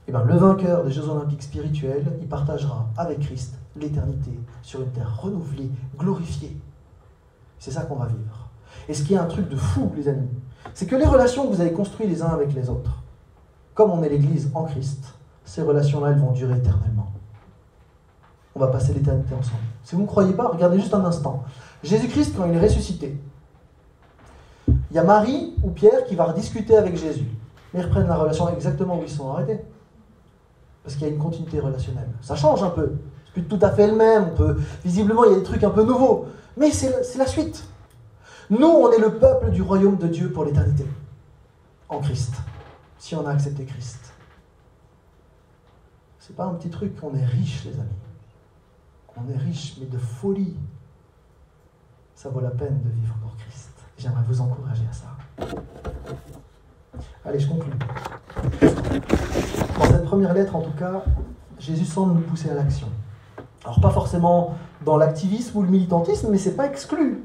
Speaker 1: Et bien, le vainqueur des Jeux Olympiques spirituels, il partagera avec Christ l'éternité sur une terre renouvelée, glorifiée. C'est ça qu'on va vivre. Et ce qui est un truc de fou, les amis, c'est que les relations que vous avez construites les uns avec les autres, comme on est l'Église en Christ, ces relations-là, elles vont durer éternellement. on va passer l'éternité ensemble. Si vous ne croyez pas, regardez juste un instant. Jésus-Christ, quand il est ressuscité, il y a Marie ou Pierre qui va rediscuter avec Jésus. Mais ils reprennent la relation exactement où ils sont arrêtés. Parce qu'il y a une continuité relationnelle. Ça change un peu. C'est plus tout à fait le même. Visiblement, il y a des trucs un peu nouveaux. Mais c'est la suite. Nous, on est le peuple du royaume de Dieu pour l'éternité. En Christ. Si on a accepté Christ. C'est pas un petit truc. On est riche, les amis. On est riche, mais de folie. Ça vaut la peine de vivre pour Christ. J'aimerais vous encourager à ça. Allez, je conclue. Dans cette première lettre, en tout cas, Jésus semble nous pousser à l'action. Alors, pas forcément dans l'activisme ou le militantisme, mais c'est pas exclu.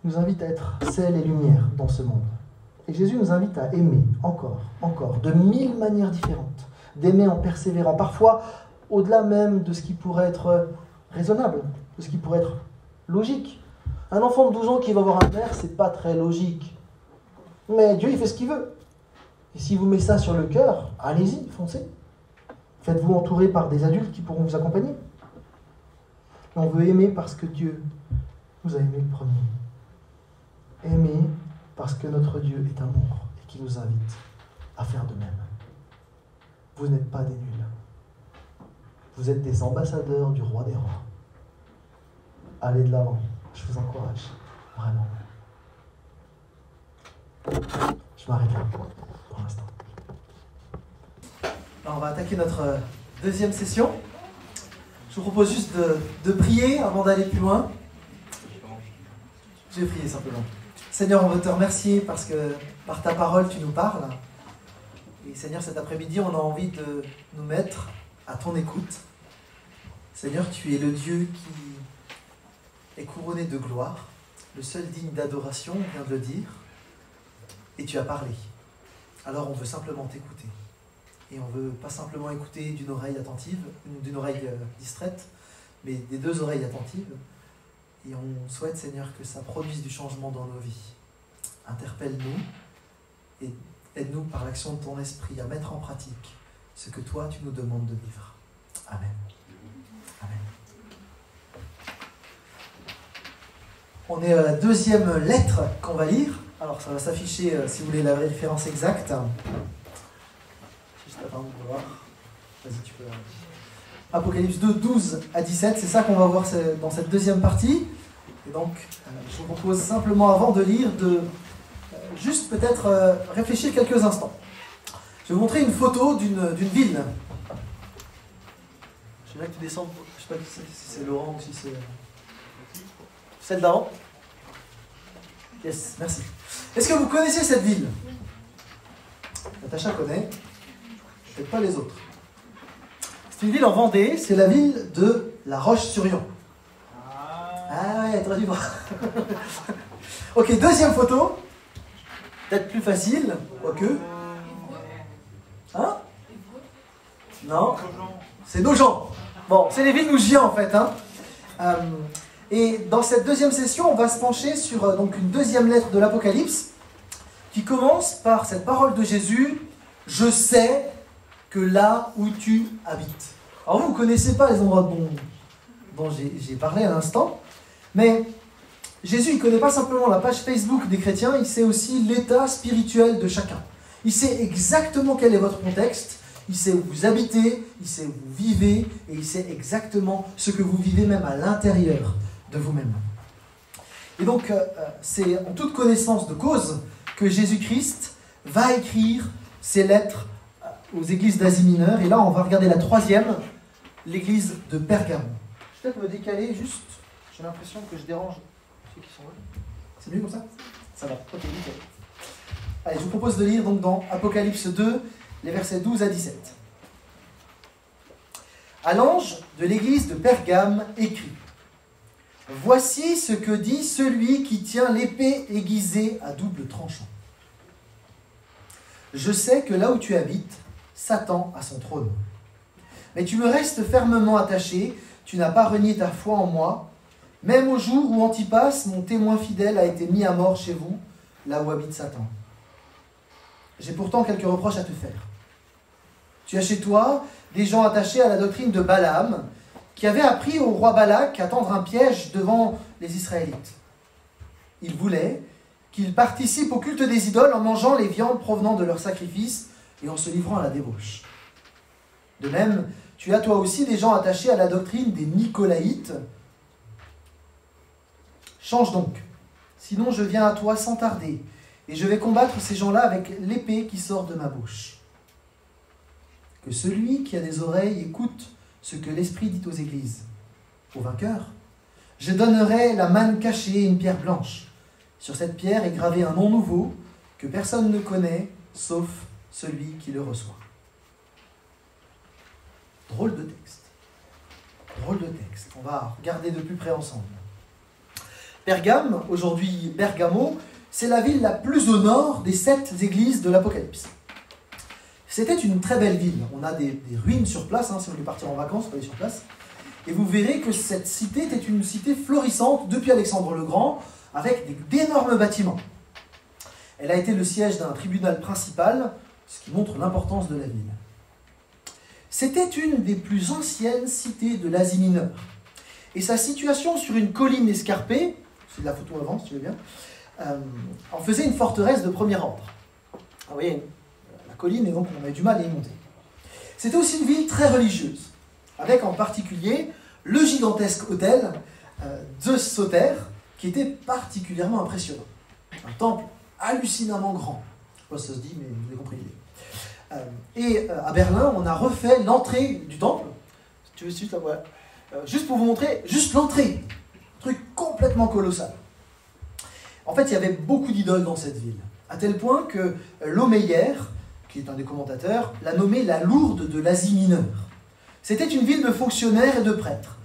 Speaker 1: Il nous invite à être sel et lumière dans ce monde. Et Jésus nous invite à aimer encore, de 1000 manières différentes. D'aimer en persévérant, parfois au-delà même de ce qui pourrait être raisonnable, de ce qui pourrait être logique. Un enfant de 12 ans qui va voir un père, c'est pas très logique. Mais Dieu, il fait ce qu'il veut. Et s'il vous met ça sur le cœur, allez-y, foncez. Faites-vous entourer par des adultes qui pourront vous accompagner. Et on veut aimer parce que Dieu nous a aimés le premier. Aimer parce que notre Dieu est amour et qui nous invite à faire de même. Vous n'êtes pas des nuls. Vous êtes des ambassadeurs du roi des rois. Allez de l'avant. Je vous encourage. Vraiment. Je m'arrête là pour l'instant. Alors on va attaquer notre deuxième session. Je vous propose juste de prier avant d'aller plus loin. Je vais prier simplement. Seigneur, on veut te remercier parce que par ta parole, tu nous parles. Et Seigneur, cet après-midi, on a envie de nous mettre à ton écoute. Seigneur, tu es le Dieu qui est couronné de gloire, le seul digne d'adoration, on vient de le dire, et tu as parlé. Alors on veut simplement t'écouter. Et on ne veut pas simplement écouter d'une oreille attentive, d'une oreille distraite, mais des deux oreilles attentives. Et on souhaite, Seigneur, que ça produise du changement dans nos vies. Interpelle-nous et aide-nous par l'action de ton esprit à mettre en pratique ce que toi, tu nous demandes de vivre. Amen. Amen. On est à la deuxième lettre qu'on va lire. Alors, ça va s'afficher, si vous voulez, la référence exacte. Juste avant de voir. Vas-y, tu peux. Apocalypse 2, 12 à 17, c'est ça qu'on va voir dans cette deuxième partie. Et donc, je vous propose simplement, avant de lire, de juste peut-être réfléchir quelques instants. Je vais vous montrer une photo d'une ville. Je dirais que tu descends, je ne sais pas si c'est Laurent ou si c'est celle d'avant. Yes, merci. Est-ce que vous connaissez cette ville? Natacha connaît, peut-être pas les autres. C'est une ville en Vendée, c'est la ville de La Roche-sur-Yon. Ah ouais, t'aurais dû voir. Ok, deuxième photo. Peut-être plus facile, quoique. Hein? Non? C'est Nogent. Bon, c'est les villes où j'y ai en fait. Hein. Et dans cette deuxième session, on va se pencher sur donc une deuxième lettre de l'Apocalypse qui commence par cette parole de Jésus. Je sais que là où tu habites. Alors vous ne connaissez pas les endroits dont j'ai parlé à l'instant, mais Jésus, il ne connaît pas simplement la page Facebook des chrétiens, il sait aussi l'état spirituel de chacun. Il sait exactement quel est votre contexte, il sait où vous habitez, il sait où vous vivez, et il sait exactement ce que vous vivez même à l'intérieur de vous-même. Et donc, c'est en toute connaissance de cause que Jésus-Christ va écrire ces lettres aux églises d'Asie mineure. Et là, on va regarder la troisième, l'église de Pergame. Je vais peut-être me décaler juste. J'ai l'impression que je dérange ceux qui sont là. C'est mieux comme ça? Ça va. Ok, nickel. Allez, je vous propose de lire donc dans Apocalypse 2, les versets 12 à 17. À l'ange de l'église de Pergame écrit: Voici ce que dit celui qui tient l'épée aiguisée à double tranchant. Je sais que là où tu habites, Satan a son trône. Mais tu me restes fermement attaché, tu n'as pas renié ta foi en moi, même au jour où Antipas, mon témoin fidèle, a été mis à mort chez vous, là où habite Satan. J'ai pourtant quelques reproches à te faire. Tu as chez toi des gens attachés à la doctrine de Balaam, qui avait appris au roi Balak à tendre un piège devant les Israélites. Il voulait qu'ils participent au culte des idoles en mangeant les viandes provenant de leurs sacrifices et en se livrant à la débauche. De même, tu as toi aussi des gens attachés à la doctrine des Nicolaïtes. Change donc, sinon je viens à toi sans tarder, et je vais combattre ces gens-là avec l'épée qui sort de ma bouche. Que celui qui a des oreilles écoute ce que l'Esprit dit aux églises. Au vainqueur, je donnerai la manne cachée et une pierre blanche. Sur cette pierre est gravé un nom nouveau que personne ne connaît, sauf celui qui le reçoit. Drôle de texte. Drôle de texte. On va regarder de plus près ensemble. Pergame, aujourd'hui Bergamo, c'est la ville la plus au nord des 7 églises de l'Apocalypse. C'était une très belle ville. On a des ruines sur place, si vous voulez partir en vacances, vous allez sur place. Et vous verrez que cette cité était une cité florissante depuis Alexandre le Grand, avec d'énormes bâtiments. Elle a été le siège d'un tribunal principal, ce qui montre l'importance de la ville. C'était une des plus anciennes cités de l'Asie mineure. Et sa situation sur une colline escarpée, c'est de la photo avant si tu veux bien, en faisait une forteresse de premier ordre. Vous voyez, la colline, et donc on avait du mal à y monter. C'était aussi une ville très religieuse, avec en particulier le gigantesque hôtel Zeus Soter, qui était particulièrement impressionnant. Un temple hallucinamment grand. Je ne sais pas si ça se dit, mais vous avez compris l'idée. Et à Berlin, on a refait l'entrée du temple. Tu veux juste la voir, juste pour vous montrer, juste l'entrée. Un truc complètement colossal. En fait, il y avait beaucoup d'idoles dans cette ville, à tel point que Lomeyer, qui est un des commentateurs, l'a nommée la Lourdes de l'Asie mineure. C'était une ville de fonctionnaires et de prêtres.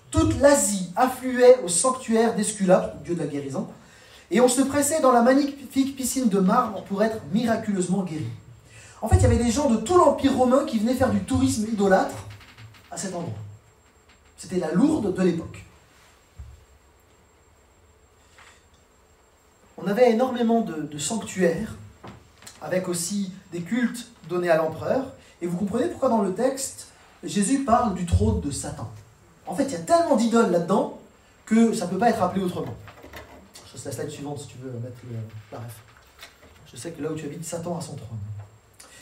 Speaker 1: Toute l'Asie affluait au sanctuaire d'Esculape, dieu de la guérison, et on se pressait dans la magnifique piscine de marbre pour être miraculeusement guéri. En fait, il y avait des gens de tout l'Empire romain qui venaient faire du tourisme idolâtre à cet endroit. C'était la Lourdes de l'époque. On avait énormément de sanctuaires, avec aussi des cultes donnés à l'empereur, et vous comprenez pourquoi dans le texte, Jésus parle du trône de Satan. En fait, il y a tellement d'idoles là-dedans que ça ne peut pas être appelé autrement. Je laisse la slide suivante si tu veux mettre la ref. Je sais que là où tu habites, Satan a son trône.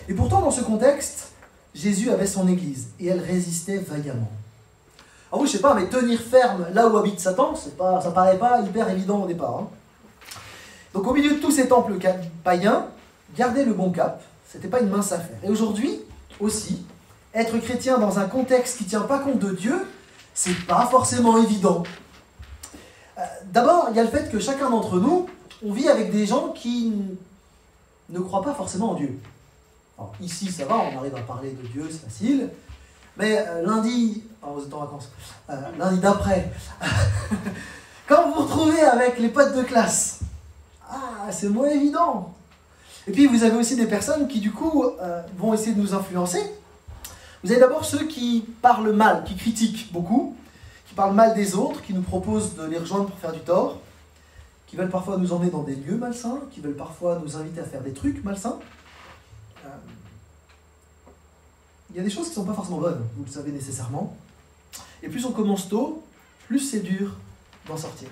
Speaker 1: Et pourtant, dans ce contexte, Jésus avait son église et elle résistait vaillamment. Alors oui, je sais pas, mais tenir ferme là où habite Satan, ça paraît pas hyper évident au départ. Donc au milieu de tous ces temples païens, garder le bon cap, c'était pas une mince affaire. Et aujourd'hui aussi, être chrétien dans un contexte qui ne tient pas compte de Dieu, c'est pas forcément évident. D'abord, il y a le fait que chacun d'entre nous, on vit avec des gens qui ne croient pas forcément en Dieu. Alors, ici, ça va, on arrive à parler de Dieu, c'est facile. Mais lundi, vous êtes en vacances, lundi d'après, quand vous vous retrouvez avec les potes de classe, c'est moins évident. Et puis, vous avez aussi des personnes qui, du coup, vont essayer de nous influencer. Vous avez d'abord ceux qui parlent mal, qui critiquent beaucoup, qui parlent mal des autres, qui nous proposent de les rejoindre pour faire du tort, qui veulent parfois nous emmener dans des lieux malsains, qui veulent parfois nous inviter à faire des trucs malsains. Il y a des choses qui ne sont pas forcément bonnes, vous le savez nécessairement. Et plus on commence tôt, plus c'est dur d'en sortir.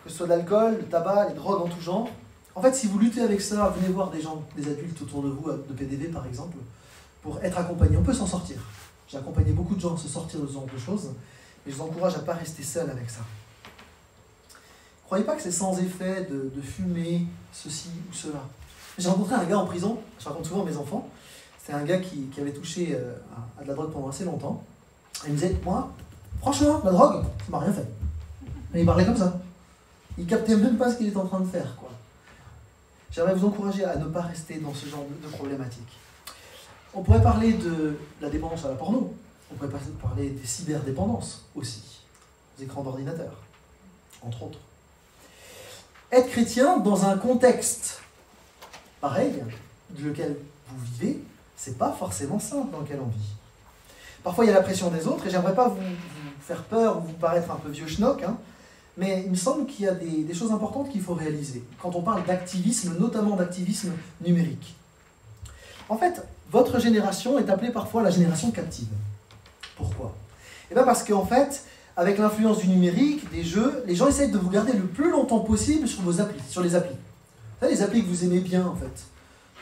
Speaker 1: Que ce soit de l'alcool, le tabac, les drogues en tout genre. En fait, si vous luttez avec ça, venez voir des gens, des adultes autour de vous, de PDV par exemple, pour être accompagné. On peut s'en sortir. J'ai accompagné beaucoup de gens à se sortir de ce genre de choses, et je vous encourage à ne pas rester seul avec ça. Ne croyez pas que c'est sans effet de fumer ceci ou cela. J'ai rencontré un gars en prison, je raconte souvent à mes enfants, c'est un gars qui avait touché à de la drogue pendant assez longtemps. Et il me disait, moi, franchement, la drogue, ça m'a rien fait. Et il parlait comme ça. Il captait même pas ce qu'il était en train de faire, quoi. J'aimerais vous encourager à ne pas rester dans ce genre de problématique. On pourrait parler de la dépendance à la porno. On pourrait parler des cyberdépendances aussi, des écrans d'ordinateur, entre autres. Être chrétien dans un contexte pareil, lequel vous vivez, c'est pas forcément simple dans lequel on vit. Parfois il y a la pression des autres, et j'aimerais pas vous faire peur ou vous paraître un peu vieux schnock, mais il me semble qu'il y a des choses importantes qu'il faut réaliser quand on parle d'activisme, notamment d'activisme numérique. En fait, votre génération est appelée parfois la génération captive. Pourquoi? Eh bien parce qu'en fait, avec l'influence du numérique, des jeux, les gens essayent de vous garder le plus longtemps possible sur vos applis, sur les applis. Vous savez, les applis que vous aimez bien, en fait.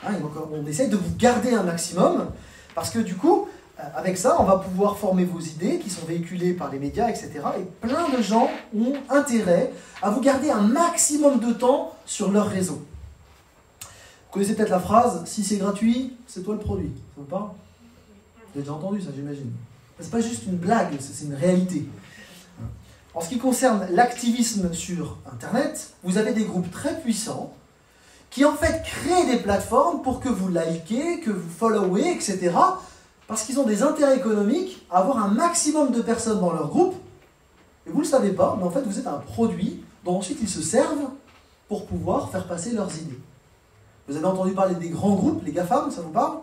Speaker 1: Hein, on essaye de vous garder un maximum, parce que du coup, avec ça, on va pouvoir former vos idées qui sont véhiculées par les médias, etc. Et plein de gens ont intérêt à vous garder un maximum de temps sur leur réseau. Vous connaissez peut-être la phrase « si c'est gratuit, c'est toi le produit ». Ça vous parle? Vous avez déjà entendu ça, j'imagine. C'est pas juste une blague, c'est une réalité. En ce qui concerne l'activisme sur Internet, vous avez des groupes très puissants qui en fait créent des plateformes pour que vous likez, que vous followez, etc. Parce qu'ils ont des intérêts économiques à avoir un maximum de personnes dans leur groupe. Et vous ne le savez pas, mais en fait vous êtes un produit dont ensuite ils se servent pour pouvoir faire passer leurs idées. Vous avez entendu parler des grands groupes, les GAFAM, ça vous parle?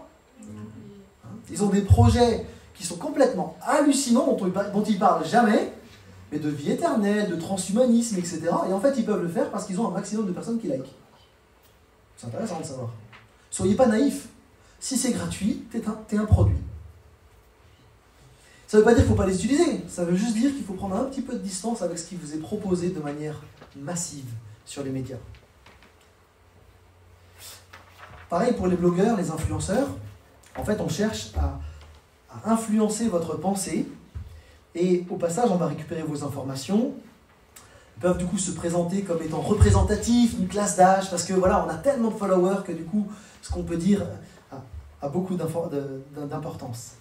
Speaker 1: Ils ont des projets qui sont complètement hallucinants, dont ils parlent jamais, mais de vie éternelle, de transhumanisme, etc. Et en fait, ils peuvent le faire parce qu'ils ont un maximum de personnes qui like. C'est intéressant de savoir. Soyez pas naïfs. Si c'est gratuit, t'es un produit. Ça ne veut pas dire qu'il ne faut pas les utiliser. Ça veut juste dire qu'il faut prendre un petit peu de distance avec ce qui vous est proposé de manière massive sur les médias. Pareil pour les blogueurs, les influenceurs. En fait, on cherche à influencer votre pensée. Et au passage, on va récupérer vos informations. Ils peuvent du coup se présenter comme étant représentatifs, une classe d'âge, parce que voilà, on a tellement de followers que du coup, ce qu'on peut dire a beaucoup d'importance.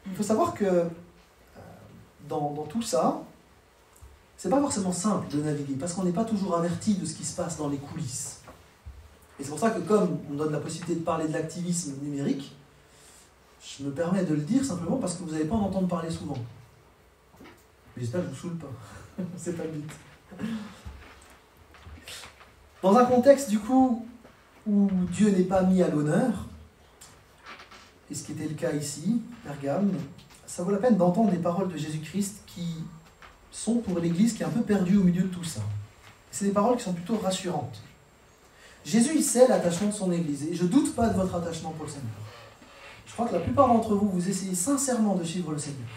Speaker 1: Il faut savoir que dans tout ça, c'est pas forcément simple de naviguer, parce qu'on n'est pas toujours averti de ce qui se passe dans les coulisses. Et c'est pour ça que comme on donne la possibilité de parler de l'activisme numérique, je me permets de le dire simplement parce que vous n'allez pas en entendre parler souvent. J'espère que je ne vous saoule pas. C'est pas le but. Dans un contexte du coup où Dieu n'est pas mis à l'honneur, et ce qui était le cas ici, Pergame, ça vaut la peine d'entendre les paroles de Jésus-Christ qui sont pour l'Église qui est un peu perdue au milieu de tout ça. C'est des paroles qui sont plutôt rassurantes. Jésus, il sait l'attachement de son Église, et je ne doute pas de votre attachement pour le Seigneur. Je crois que la plupart d'entre vous, vous essayez sincèrement de suivre le Seigneur.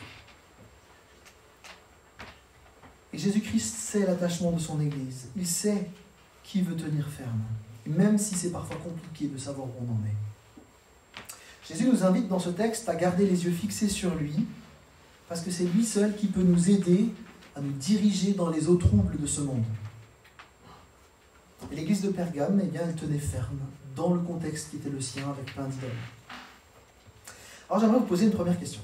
Speaker 1: Et Jésus-Christ sait l'attachement de son Église. Il sait qui veut tenir ferme, même si c'est parfois compliqué de savoir où on en est. Jésus nous invite dans ce texte à garder les yeux fixés sur lui, parce que c'est lui seul qui peut nous aider à nous diriger dans les eaux troubles de ce monde. Et l'église de Pergame, eh bien, elle tenait ferme dans le contexte qui était le sien, avec plein d'idoles. Alors j'aimerais vous poser une première question.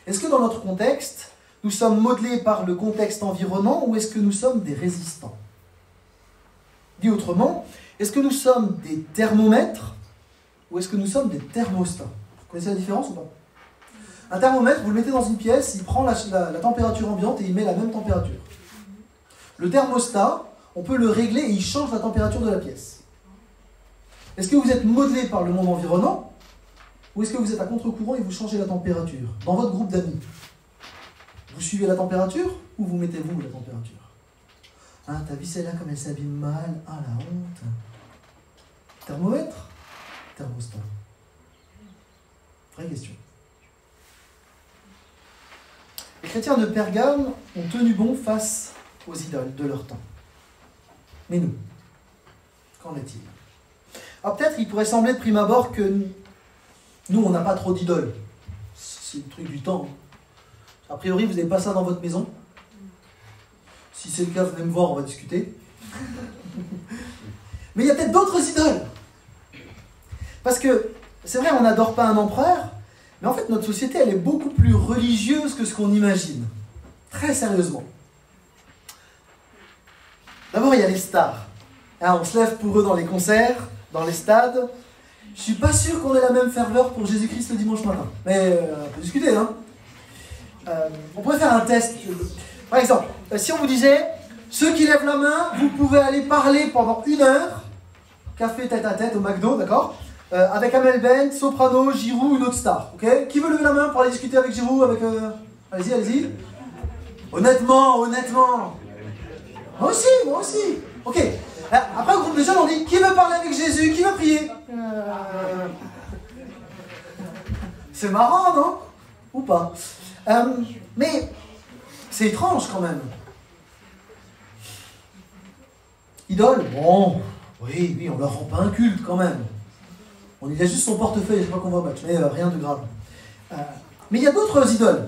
Speaker 1: Est-ce que dans notre contexte, nous sommes modelés par le contexte environnant ou est-ce que nous sommes des résistants? Dit autrement, est-ce que nous sommes des thermomètres ou est-ce que nous sommes des thermostats? Vous connaissez la différence ou pas? Un thermomètre, vous le mettez dans une pièce, il prend la température ambiante et il met la même température. Le thermostat, on peut le régler et il change la température de la pièce. Est-ce que vous êtes modelé par le monde environnant ou est-ce que vous êtes à contre-courant et vous changez la température? Dans votre groupe d'amis, vous suivez la température ou vous mettez vous la température? Ah, t'as vu celle-là comme elle s'habille mal? Ah, la honte. Thermomètre? Thermostat. Vraie question. Les chrétiens de Pergame ont tenu bon face aux idoles de leur temps. Mais nous, qu'en est-il? Alors peut-être il pourrait sembler de prime abord que nous, on n'a pas trop d'idoles. C'est le truc du temps. A priori, vous n'avez pas ça dans votre maison. Si c'est le cas, venez me voir, on va discuter. Mais il y a peut-être d'autres idoles. Parce que, c'est vrai, on n'adore pas un empereur, mais en fait, notre société, elle est beaucoup plus religieuse que ce qu'on imagine. Très sérieusement. D'abord, il y a les stars. Hein, on se lève pour eux dans les concerts, dans les stades. Je ne suis pas sûr qu'on ait la même ferveur pour Jésus-Christ le dimanche matin. Mais on peut discuter, hein. On pourrait faire un test. Par exemple, si on vous disait, ceux qui lèvent la main, vous pouvez aller parler pendant 1 heure, café tête à tête au McDo, d'accord, avec Amel Ben, Soprano, Giroud, une autre star. Okay, qui veut lever la main pour aller discuter avec Giroud, avec... Allez-y, allez-y. Honnêtement. Moi aussi. Ok. Après, au groupe de jeunes, on dit, qui veut parler avec Jésus? Qui veut prier? C'est marrant, non? Ou pas? Mais c'est étrange quand même. Idole, bon, oui, on leur rend pas un culte quand même. On y laisse juste son portefeuille, je sais pas qu'on va au match, mais rien de grave. Mais il y a d'autres idoles.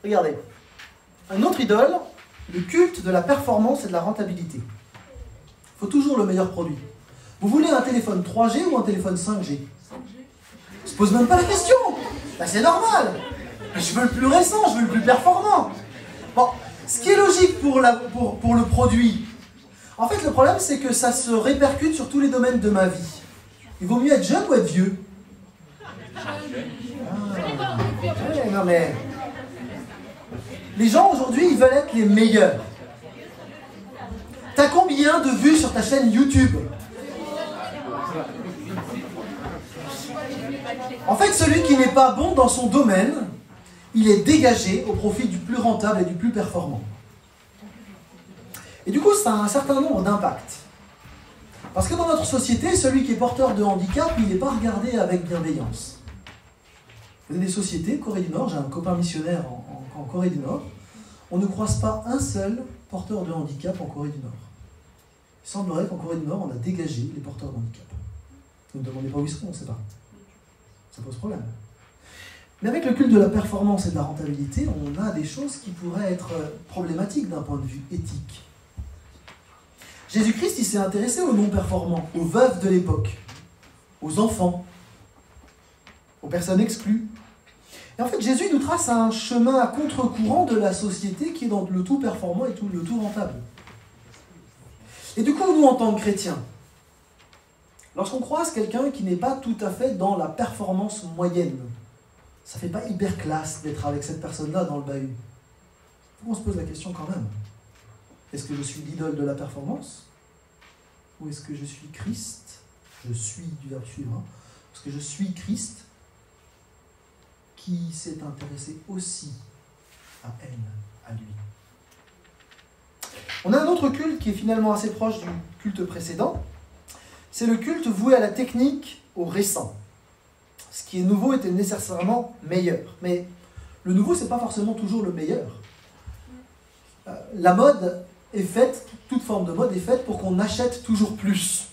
Speaker 1: Regardez. Un autre idole, le culte de la performance et de la rentabilité. Il faut toujours le meilleur produit. Vous voulez un téléphone 3G ou un téléphone 5G? 5G. On se pose même pas la question. Ben, c'est normal. Je veux le plus récent, je veux le plus performant. Bon, ce qui est logique pour le produit, en fait, le problème, c'est que ça se répercute sur tous les domaines de ma vie. Il vaut mieux être jeune ou être vieux? Ouais, non mais... Les gens, aujourd'hui, ils veulent être les meilleurs. T'as combien de vues sur ta chaîne YouTube? En fait, celui qui n'est pas bon dans son domaine, il est dégagé au profit du plus rentable et du plus performant. Et du coup, ça a un certain nombre d'impacts. Parce que dans notre société, celui qui est porteur de handicap, il n'est pas regardé avec bienveillance. Vous avez des sociétés, Corée du Nord, j'ai un copain missionnaire en Corée du Nord, on ne croise pas un seul porteur de handicap en Corée du Nord. Il semblerait qu'en Corée du Nord, on a dégagé les porteurs de handicap. Ne me demandez pas où ils sont, on ne sait pas. Ça pose problème. Mais avec le culte de la performance et de la rentabilité, on a des choses qui pourraient être problématiques d'un point de vue éthique. Jésus-Christ, il s'est intéressé aux non-performants, aux veuves de l'époque, aux enfants, aux personnes exclues. Et en fait, Jésus nous trace un chemin à contre-courant de la société qui est dans le tout performant et le tout rentable. Et du coup, nous, en tant que chrétiens, lorsqu'on croise quelqu'un qui n'est pas tout à fait dans la performance moyenne, ça ne fait pas hyper classe d'être avec cette personne-là dans le bahut. On se pose la question quand même. Est-ce que je suis l'idole de la performance? Ou est-ce que je suis Christ? Je suis du verbe suivre. Hein. Est-ce que je suis Christ qui s'est intéressé aussi à elle, à lui? On a un autre culte qui est finalement assez proche du culte précédent. C'est le culte voué à la technique, au récent. Ce qui est nouveau était nécessairement meilleur. Mais le nouveau, ce n'est pas forcément toujours le meilleur. La mode est faite, toute forme de mode est faite pour qu'on achète toujours plus.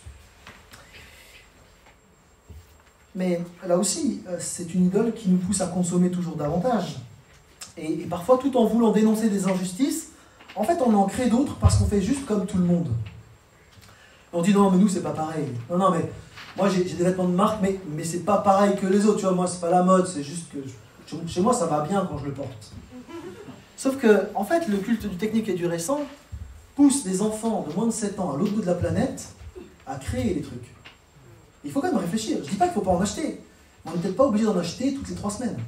Speaker 1: Mais là aussi, c'est une idole qui nous pousse à consommer toujours davantage. Et parfois, tout en voulant dénoncer des injustices, en fait, on en crée d'autres parce qu'on fait juste comme tout le monde. On dit non, mais nous, c'est pas pareil. Non, mais moi, j'ai des vêtements de marque, mais c'est pas pareil que les autres. Tu vois, moi, c'est pas la mode, c'est juste que chez moi, ça va bien quand je le porte. Sauf que, en fait, le culte du technique et du récent pousse des enfants de moins de 7 ans à l'autre bout de la planète à créer les trucs. Il faut quand même réfléchir. Je dis pas qu'il ne faut pas en acheter. Mais on n'est peut-être pas obligé d'en acheter toutes les 3 semaines.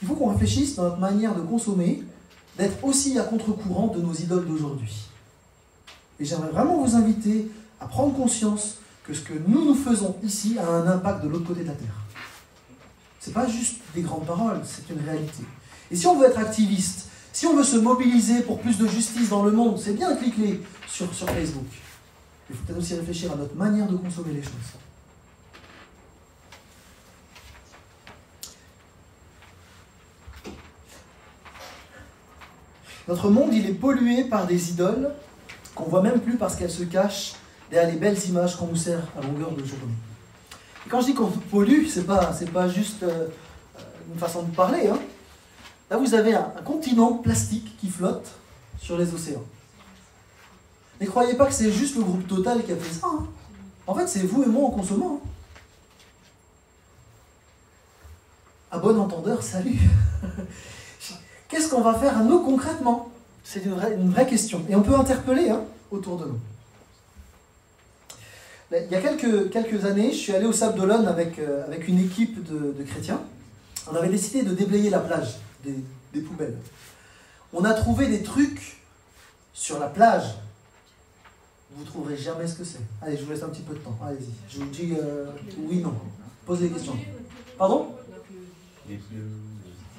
Speaker 1: Il faut qu'on réfléchisse dans notre manière de consommer, d'être aussi à contre-courant de nos idoles d'aujourd'hui. Et j'aimerais vraiment vous inviter à prendre conscience que ce que nous faisons ici a un impact de l'autre côté de la Terre. Ce n'est pas juste des grandes paroles, c'est une réalité. Et si on veut être activiste, si on veut se mobiliser pour plus de justice dans le monde, c'est bien de cliquer sur Facebook. Il faut peut-être aussi réfléchir à notre manière de consommer les choses. Notre monde, il est pollué par des idoles qu'on ne voit même plus parce qu'elles se cachent derrière les belles images qu'on nous sert à longueur de journée. Et quand je dis qu'on pollue, c'est pas juste une façon de parler. Hein. Là, vous avez un continent plastique qui flotte sur les océans. Ne croyez pas que c'est juste le groupe Total qui a fait ça. Hein. En fait, c'est vous et moi en consommant. Hein. À bon entendeur, salut. Qu'est-ce qu'on va faire, nous, concrètement? C'est une vraie question. Et on peut interpeller autour de nous. Il y a quelques années, je suis allé au Sable d'Olonne avec une équipe de chrétiens. On avait décidé de déblayer la plage des poubelles. On a trouvé des trucs sur la plage. Vous ne trouverez jamais ce que c'est. Allez, je vous laisse un petit peu de temps. Allez-y. Je vous dis oui, non. Posez des questions. Pardon? Des pneus.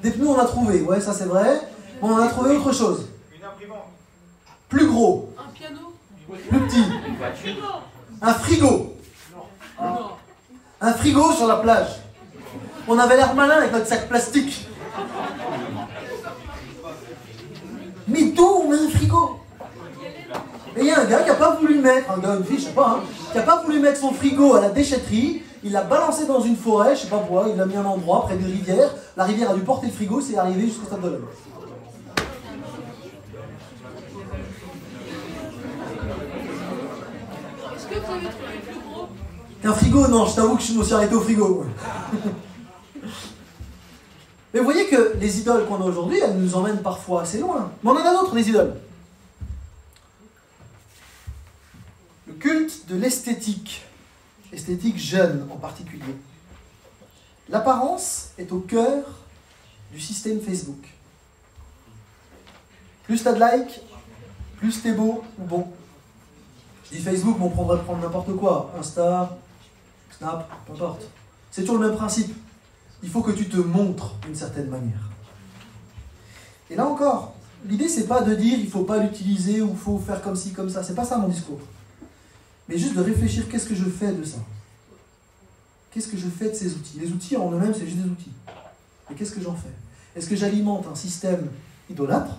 Speaker 1: Des pneus, on a trouvé. Ouais, ça c'est vrai. On en a trouvé autre chose.
Speaker 2: Une imprimante.
Speaker 1: Plus gros.
Speaker 3: Un piano.
Speaker 1: Plus petit. Un frigo.
Speaker 3: Non.
Speaker 1: Un frigo sur la plage. On avait l'air malin avec notre sac plastique. Mais d'où on met un frigo? Et il y a un gars qui n'a pas voulu mettre, un gars, une fille, je sais pas, qui n'a pas voulu mettre son frigo à la déchetterie. Il l'a balancé dans une forêt, je sais pas quoi, il l'a mis à un endroit près d'une rivière. La rivière a dû porter le frigo, c'est arrivé jusqu'au stade de l'homme.
Speaker 2: Est-ce que vous avez trouvé plus gros?
Speaker 1: Un frigo, non, je t'avoue que je me suis arrêté au frigo. Mais vous voyez que les idoles qu'on a aujourd'hui, elles nous emmènent parfois assez loin. Mais on en a d'autres, des idoles. Le culte de l'esthétique. Esthétique jeune en particulier. L'apparence est au cœur du système Facebook. Plus t'as de likes, plus t'es beau ou bon. Je dis Facebook, mais on pourrait prendre n'importe quoi. Insta, Snap, peu importe. C'est toujours le même principe. Il faut que tu te montres d'une certaine manière. Et là encore, l'idée c'est pas de dire il faut pas l'utiliser ou il faut faire comme ci, comme ça. C'est pas ça mon discours. Mais juste de réfléchir, qu'est-ce que je fais de ça? Qu'est-ce que je fais de ces outils? Les outils en eux-mêmes, c'est juste des outils. Et qu'est-ce que j'en fais? Est-ce que j'alimente un système idolâtre?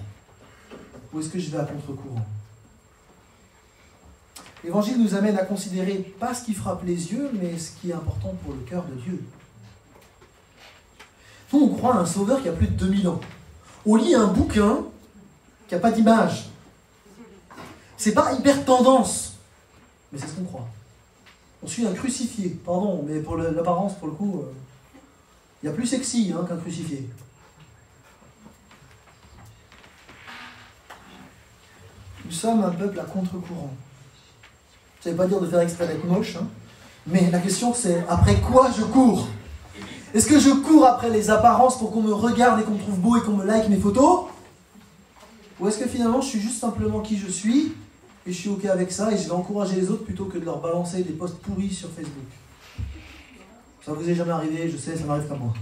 Speaker 1: Ou est-ce que je vais à contre-courant? L'Évangile nous amène à considérer pas ce qui frappe les yeux, mais ce qui est important pour le cœur de Dieu. Nous, on croit à un sauveur qui a plus de 2000 ans. On lit un bouquin qui n'a pas d'image. C'est pas hyper tendance. Mais c'est ce qu'on croit. On suit un crucifié. Pardon, mais pour l'apparence, pour le coup, il y a plus sexy qu'un crucifié. Nous sommes un peuple à contre-courant. Ça ne veut pas dire de faire exprès d'être moche, mais la question c'est après quoi je cours? Est-ce que je cours après les apparences pour qu'on me regarde et qu'on me trouve beau et qu'on me like mes photos? Ou est-ce que finalement je suis juste simplement qui je suis et je suis ok avec ça et je vais encourager les autres plutôt que de leur balancer des posts pourris sur Facebook? Ça vous est jamais arrivé, je sais, ça m'arrive qu'à moi.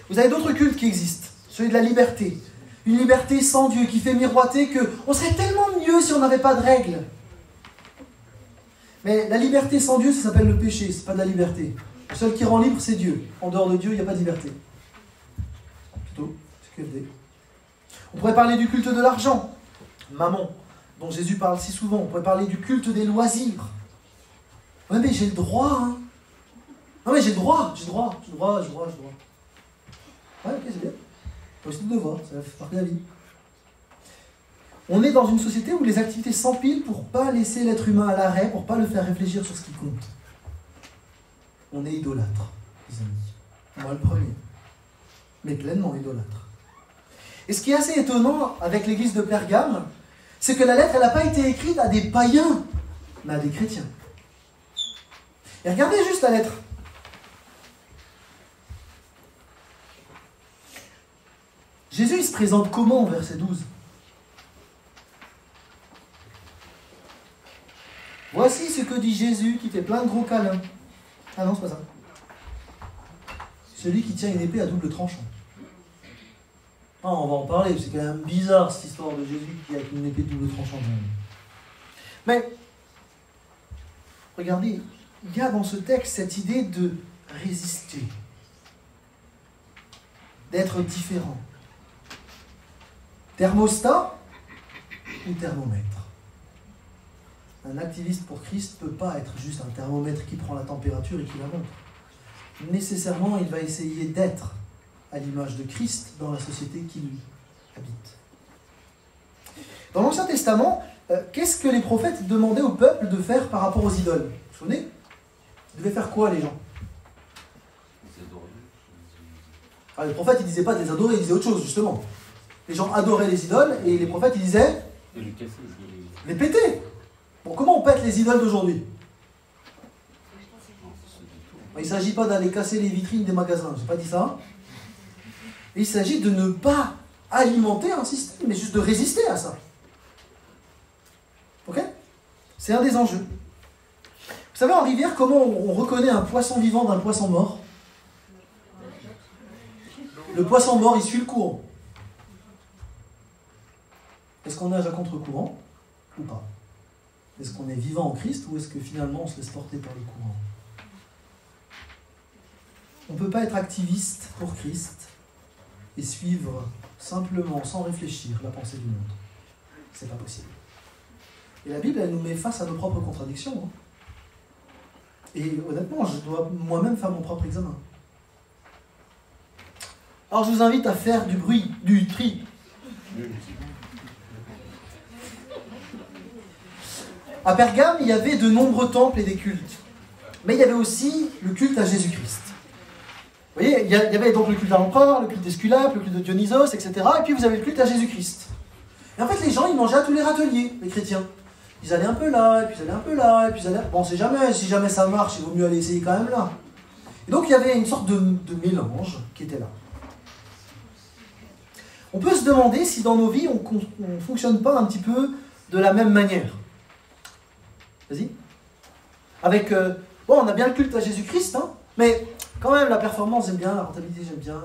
Speaker 1: Vous avez d'autres cultes qui existent, celui de la liberté. Une liberté sans Dieu qui fait miroiter qu'on serait tellement mieux si on n'avait pas de règles. Mais la liberté sans Dieu, ça s'appelle le péché, c'est pas de la liberté. Le seul qui rend libre, c'est Dieu. En dehors de Dieu, il n'y a pas de liberté. Plutôt, c'est QFD. On pourrait parler du culte de l'argent, Mammon, dont Jésus parle si souvent. On pourrait parler du culte des loisirs. Ouais, mais j'ai le droit, Non, mais j'ai le droit. Ouais, ok, c'est bien. C'est le devoir, ça fait partie de la vie. On est dans une société où les activités s'empilent pour ne pas laisser l'être humain à l'arrêt, pour ne pas le faire réfléchir sur ce qui compte. On est idolâtre, les amis. Moi le premier. Mais pleinement idolâtre. Et ce qui est assez étonnant avec l'église de Pergame, c'est que la lettre, elle n'a pas été écrite à des païens, mais à des chrétiens. Et regardez juste la lettre. Jésus, il se présente comment au verset 12? Voici ce que dit Jésus qui fait plein de gros câlins. Ah non, c'est pas ça. Celui qui tient une épée à double tranchant. Ah, on va en parler, c'est quand même bizarre cette histoire de Jésus qui a une épée de double tranchant. Mais, regardez, il y a dans ce texte cette idée de résister, d'être différent. Thermostat ou thermomètre? Un activiste pour Christ ne peut pas être juste un thermomètre qui prend la température et qui la montre. Nécessairement, il va essayer d'être à l'image de Christ dans la société qui lui habite. Dans l'Ancien Testament, qu'est-ce que les prophètes demandaient au peuple de faire par rapport aux idoles? Vous vous souvenez? Ils devaient faire quoi, les gens? Les prophètes, ils ne disaient pas de les adorer, ils disaient autre chose, justement. Les gens adoraient les idoles, et les prophètes, ils disaient de les péter. Bon, comment on pète les idoles d'aujourd'hui? Il ne s'agit pas d'aller casser les vitrines des magasins, je n'ai pas dit ça. Il s'agit de ne pas alimenter un système, mais juste de résister à ça. Ok? C'est un des enjeux. Vous savez, en rivière, comment on reconnaît un poisson vivant d'un poisson mort? Le poisson mort, il suit le courant. Est-ce qu'on nage à contre-courant ou pas? Est-ce qu'on est vivant en Christ ou est-ce que finalement on se laisse porter par le courant? On ne peut pas être activiste pour Christ et suivre simplement, sans réfléchir, la pensée du monde. C'est pas possible. Et la Bible, elle nous met face à nos propres contradictions. Hein. Et honnêtement, je dois moi-même faire mon propre examen. Alors je vous invite à faire du tri. À Pergame, il y avait de nombreux temples et des cultes. Mais il y avait aussi le culte à Jésus-Christ. Vous voyez, il y avait donc le culte à l'empereur, le culte d'Esculape, le culte de Dionysos, etc. Et puis vous avez le culte à Jésus-Christ. Et en fait, les gens, ils mangeaient à tous les râteliers, les chrétiens. Ils allaient un peu là, et puis ils allaient un peu là, et puis ils allaient... Bon, on sait jamais, si jamais ça marche, il vaut mieux aller essayer quand même là. Et donc il y avait une sorte de mélange qui était là. On peut se demander si dans nos vies, on ne fonctionne pas un petit peu de la même manière. Vas-y. Avec, bon, on a bien le culte à Jésus-Christ, hein, mais quand même, la performance, j'aime bien, la rentabilité, j'aime bien.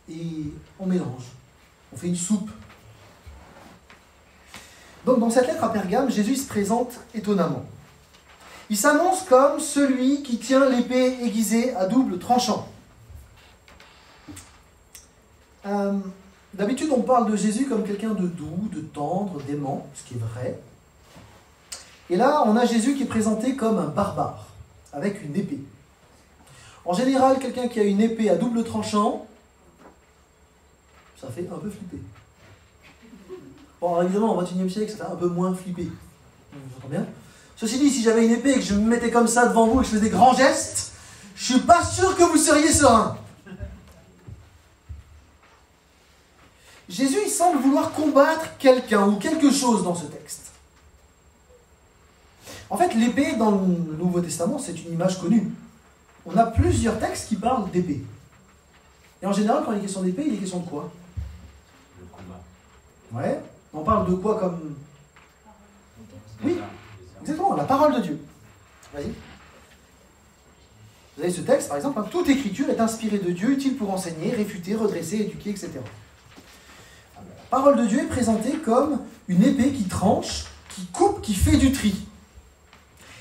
Speaker 1: Et on mélange. On fait une soupe. Donc, dans cette lettre à Pergame, Jésus se présente étonnamment. Il s'annonce comme celui qui tient l'épée aiguisée à double tranchant. D'habitude, on parle de Jésus comme quelqu'un de doux, de tendre, d'aimant, ce qui est vrai. Et là, on a Jésus qui est présenté comme un barbare, avec une épée. En général, quelqu'un qui a une épée à double tranchant, ça fait un peu flipper. Bon, alors évidemment, au XXIe siècle, ça fait un peu moins flipper. Vous entendez bien? Ceci dit, si j'avais une épée et que je me mettais comme ça devant vous et que je faisais des grands gestes, je suis pas sûr que vous seriez serein. Jésus, il semble vouloir combattre quelqu'un ou quelque chose dans ce texte. En fait, l'épée dans le Nouveau Testament, c'est une image connue. On a plusieurs textes qui parlent d'épée. Et en général, quand il est question d'épée, il est question de quoi?
Speaker 3: Le combat.
Speaker 1: Ouais. On parle de quoi comme... Oui, exactement, la parole de Dieu. Vas-y. Vous avez ce texte, par exemple, hein, toute écriture est inspirée de Dieu, utile pour enseigner, réfuter, redresser, éduquer, etc. La parole de Dieu est présentée comme une épée qui tranche, qui coupe, qui fait du tri.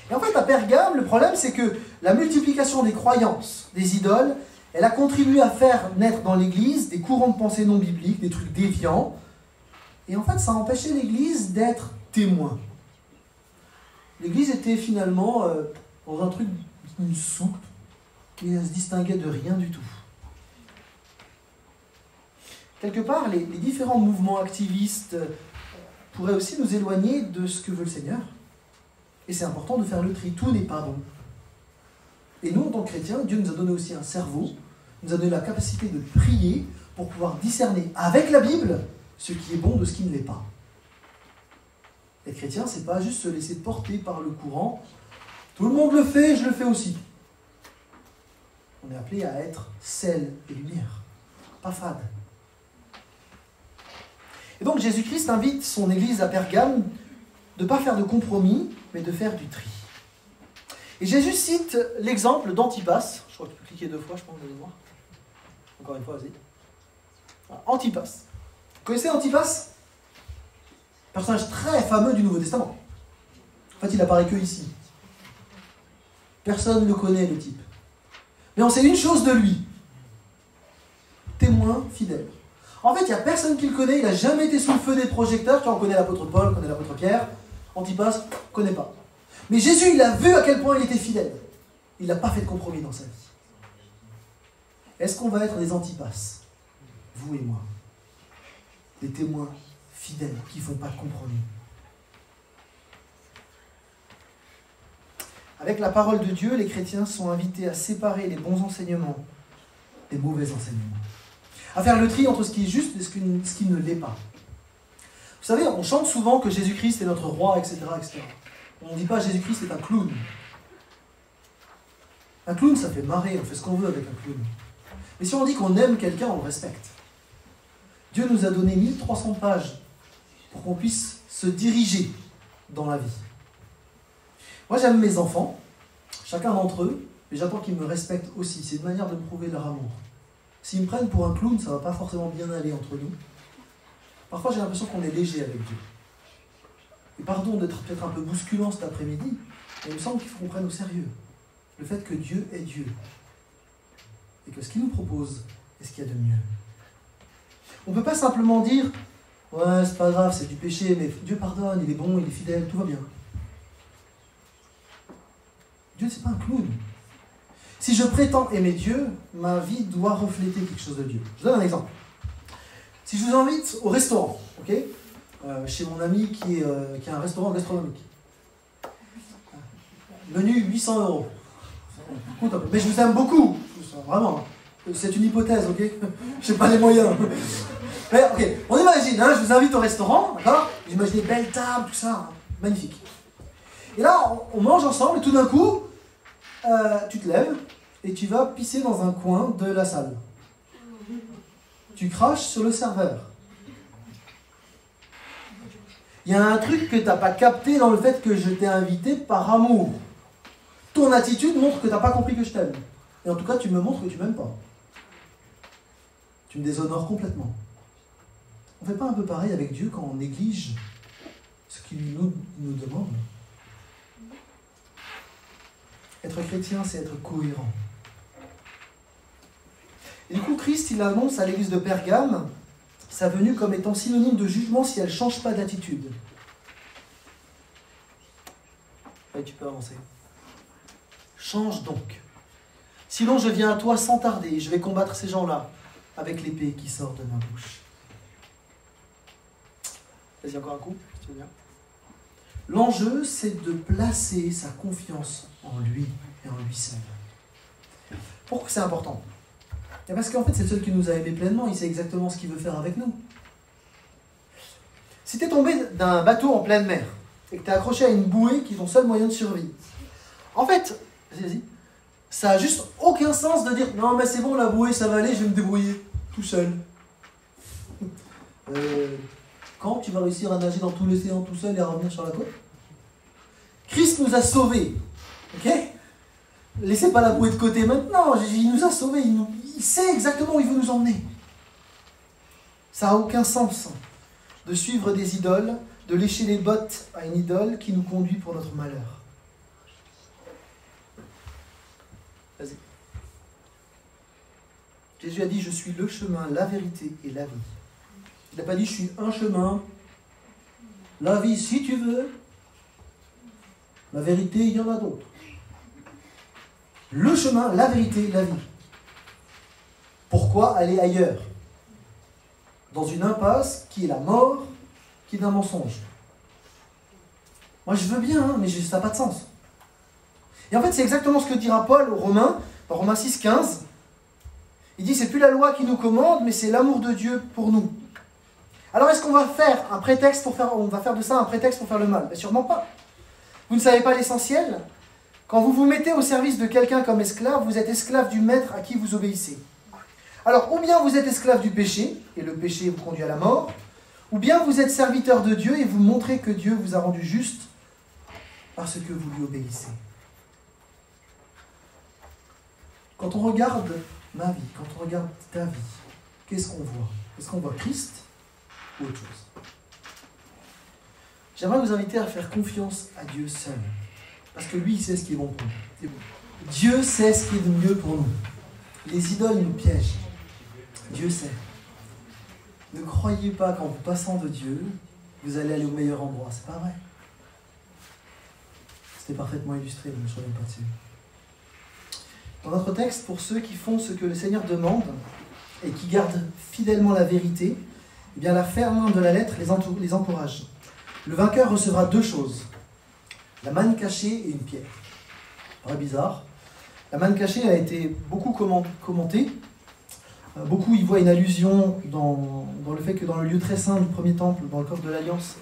Speaker 1: Et en fait, à Pergame, le problème, c'est que la multiplication des croyances, des idoles, elle a contribué à faire naître dans l'Église des courants de pensée non bibliques, des trucs déviants. Et en fait, ça a empêché l'Église d'être témoin. L'Église était finalement dans un truc, une soupe, qui ne se distinguait de rien du tout. Quelque part, les différents mouvements activistes pourraient aussi nous éloigner de ce que veut le Seigneur. Et c'est important de faire le tri. Tout n'est pas bon. Et nous, en tant que chrétiens, Dieu nous a donné aussi un cerveau, nous a donné la capacité de prier pour pouvoir discerner avec la Bible ce qui est bon de ce qui ne l'est pas. Être chrétien, c'est pas juste se laisser porter par le courant. Tout le monde le fait, je le fais aussi. On est appelé à être sel et lumière, pas fade. Et donc Jésus-Christ invite son Église à Pergame de ne pas faire de compromis, mais de faire du tri. Et Jésus cite l'exemple d'Antipas. Je crois que tu peux cliquer 2 fois, je pense, vous allez voir. Encore une fois, vas-y. Voilà, Antipas. Vous connaissez Antipas? Personnage très fameux du Nouveau Testament. En fait, il apparaît que ici. Personne ne le connaît, le type. Mais on sait une chose de lui. Témoin fidèle. En fait, il n'y a personne qui le connaît, il n'a jamais été sous le feu des projecteurs. Tu vois, on connaît l'apôtre Paul, on connaît l'apôtre Pierre. Antipas, on ne connaît pas. Mais Jésus, il a vu à quel point il était fidèle. Il n'a pas fait de compromis dans sa vie. Est-ce qu'on va être des Antipas, vous et moi? Des témoins fidèles qui ne font pas de compromis. Avec la parole de Dieu, les chrétiens sont invités à séparer les bons enseignements des mauvais enseignements. À faire le tri entre ce qui est juste et ce qui ne l'est pas. Vous savez, on chante souvent que Jésus-Christ est notre roi, etc., etc. On ne dit pas Jésus-Christ est un clown. Un clown, ça fait marrer, on fait ce qu'on veut avec un clown. Mais si on dit qu'on aime quelqu'un, on le respecte. Dieu nous a donné 1300 pages pour qu'on puisse se diriger dans la vie. Moi, j'aime mes enfants, chacun d'entre eux, mais j'attends qu'ils me respectent aussi. C'est une manière de me prouver leur amour. S'ils me prennent pour un clown, ça ne va pas forcément bien aller entre nous. Parfois, j'ai l'impression qu'on est léger avec Dieu. Et pardon d'être peut-être un peu bousculant cet après-midi, mais il me semble qu'il faut qu'on prenne au sérieux le fait que Dieu est Dieu. Et que ce qu'il nous propose est ce qu'il y a de mieux. On ne peut pas simplement dire « Ouais, c'est pas grave, c'est du péché, mais Dieu pardonne, il est bon, il est fidèle, tout va bien. » Dieu, c'est pas un clown. Si je prétends aimer Dieu, ma vie doit refléter quelque chose de Dieu. Je vous donne un exemple. Si je vous invite au restaurant, ok, chez mon ami qui a un restaurant gastronomique. Menu 800 €. Mais je vous aime beaucoup, vraiment. C'est une hypothèse, ok. Je n'ai pas les moyens. Mais ok, on imagine, hein, je vous invite au restaurant, d'accord. J'imagine des belles tables, tout ça, hein, magnifique. Et là, on mange ensemble et tout d'un coup, tu te lèves et tu vas pisser dans un coin de la salle. Tu craches sur le serveur. Il y a un truc que tu n'as pas capté dans le fait que je t'ai invité par amour. Ton attitude montre que tu n'as pas compris que je t'aime. Et en tout cas, tu me montres que tu ne m'aimes pas. Tu me déshonores complètement. On ne fait pas un peu pareil avec Dieu quand on néglige ce qu'il nous demande? Être chrétien, c'est être cohérent. Et du coup, Christ, il annonce à l'église de Pergame sa venue comme étant synonyme de jugement si elle ne change pas d'attitude. Ouais, tu peux avancer. Change donc. Sinon, je viens à toi sans tarder et je vais combattre ces gens-là avec l'épée qui sort de ma bouche. Vas-y, encore un coup, si tu veux bien. L'enjeu, c'est de placer sa confiance en lui et en lui seul. Pourquoi c'est important? Et parce qu'en fait, c'est le seul qui nous a aimés pleinement, il sait exactement ce qu'il veut faire avec nous. Si tu es tombé d'un bateau en pleine mer et que tu es accroché à une bouée qui est ton seul moyen de survie, en fait, vas-y, ça n'a juste aucun sens de dire « Non, mais c'est bon, la bouée, ça va aller, je vais me débrouiller tout seul. » Quand tu vas réussir à nager dans tout l'océan tout seul et à revenir sur la côte? Christ nous a sauvés, ok? Laissez pas la bouée de côté maintenant, il nous a sauvés, il sait exactement où il veut nous emmener. Ça n'a aucun sens de suivre des idoles, de lécher les bottes à une idole qui nous conduit pour notre malheur. Vas-y. Jésus a dit « Je suis le chemin, la vérité et la vie ». Il n'a pas dit « Je suis un chemin, la vie si tu veux, la vérité il y en a d'autres ». Le chemin, la vérité, la vie. Pourquoi aller ailleurs? Dans une impasse qui est la mort, qui est un mensonge. Moi je veux bien, hein, mais ça n'a pas de sens. Et en fait c'est exactement ce que dira Paul aux Romains, dans Romains 6, 15. Il dit c'est plus la loi qui nous commande, mais c'est l'amour de Dieu pour nous. Alors est-ce qu'on va faire un prétexte pour faire, on va faire de ça un prétexte pour faire le mal? Mais sûrement pas. Vous ne savez pas l'essentiel? Quand vous vous mettez au service de quelqu'un comme esclave, vous êtes esclave du maître à qui vous obéissez. Alors, ou bien vous êtes esclave du péché, et le péché vous conduit à la mort, ou bien vous êtes serviteur de Dieu et vous montrez que Dieu vous a rendu juste parce que vous lui obéissez. Quand on regarde ma vie, quand on regarde ta vie, qu'est-ce qu'on voit? Est-ce qu'on voit Christ ou autre chose? J'aimerais vous inviter à faire confiance à Dieu seul. Parce que lui, il sait ce qui est bon pour nous. Dieu sait ce qui est de mieux pour nous. Les idoles nous piègent. Dieu sait. Ne croyez pas qu'en vous passant de Dieu, vous allez aller au meilleur endroit. C'est pas vrai. C'était parfaitement illustré, je ne reviens pas dessus. Dans notre texte, pour ceux qui font ce que le Seigneur demande et qui gardent fidèlement la vérité, eh bien la ferme main de la lettre les encourage. Le vainqueur recevra deux choses. La manne cachée et une pierre. Pas bizarre. La manne cachée a été beaucoup commentée. Beaucoup y voient une allusion dans le fait que dans le lieu très saint du premier temple, dans le corps de l'Alliance,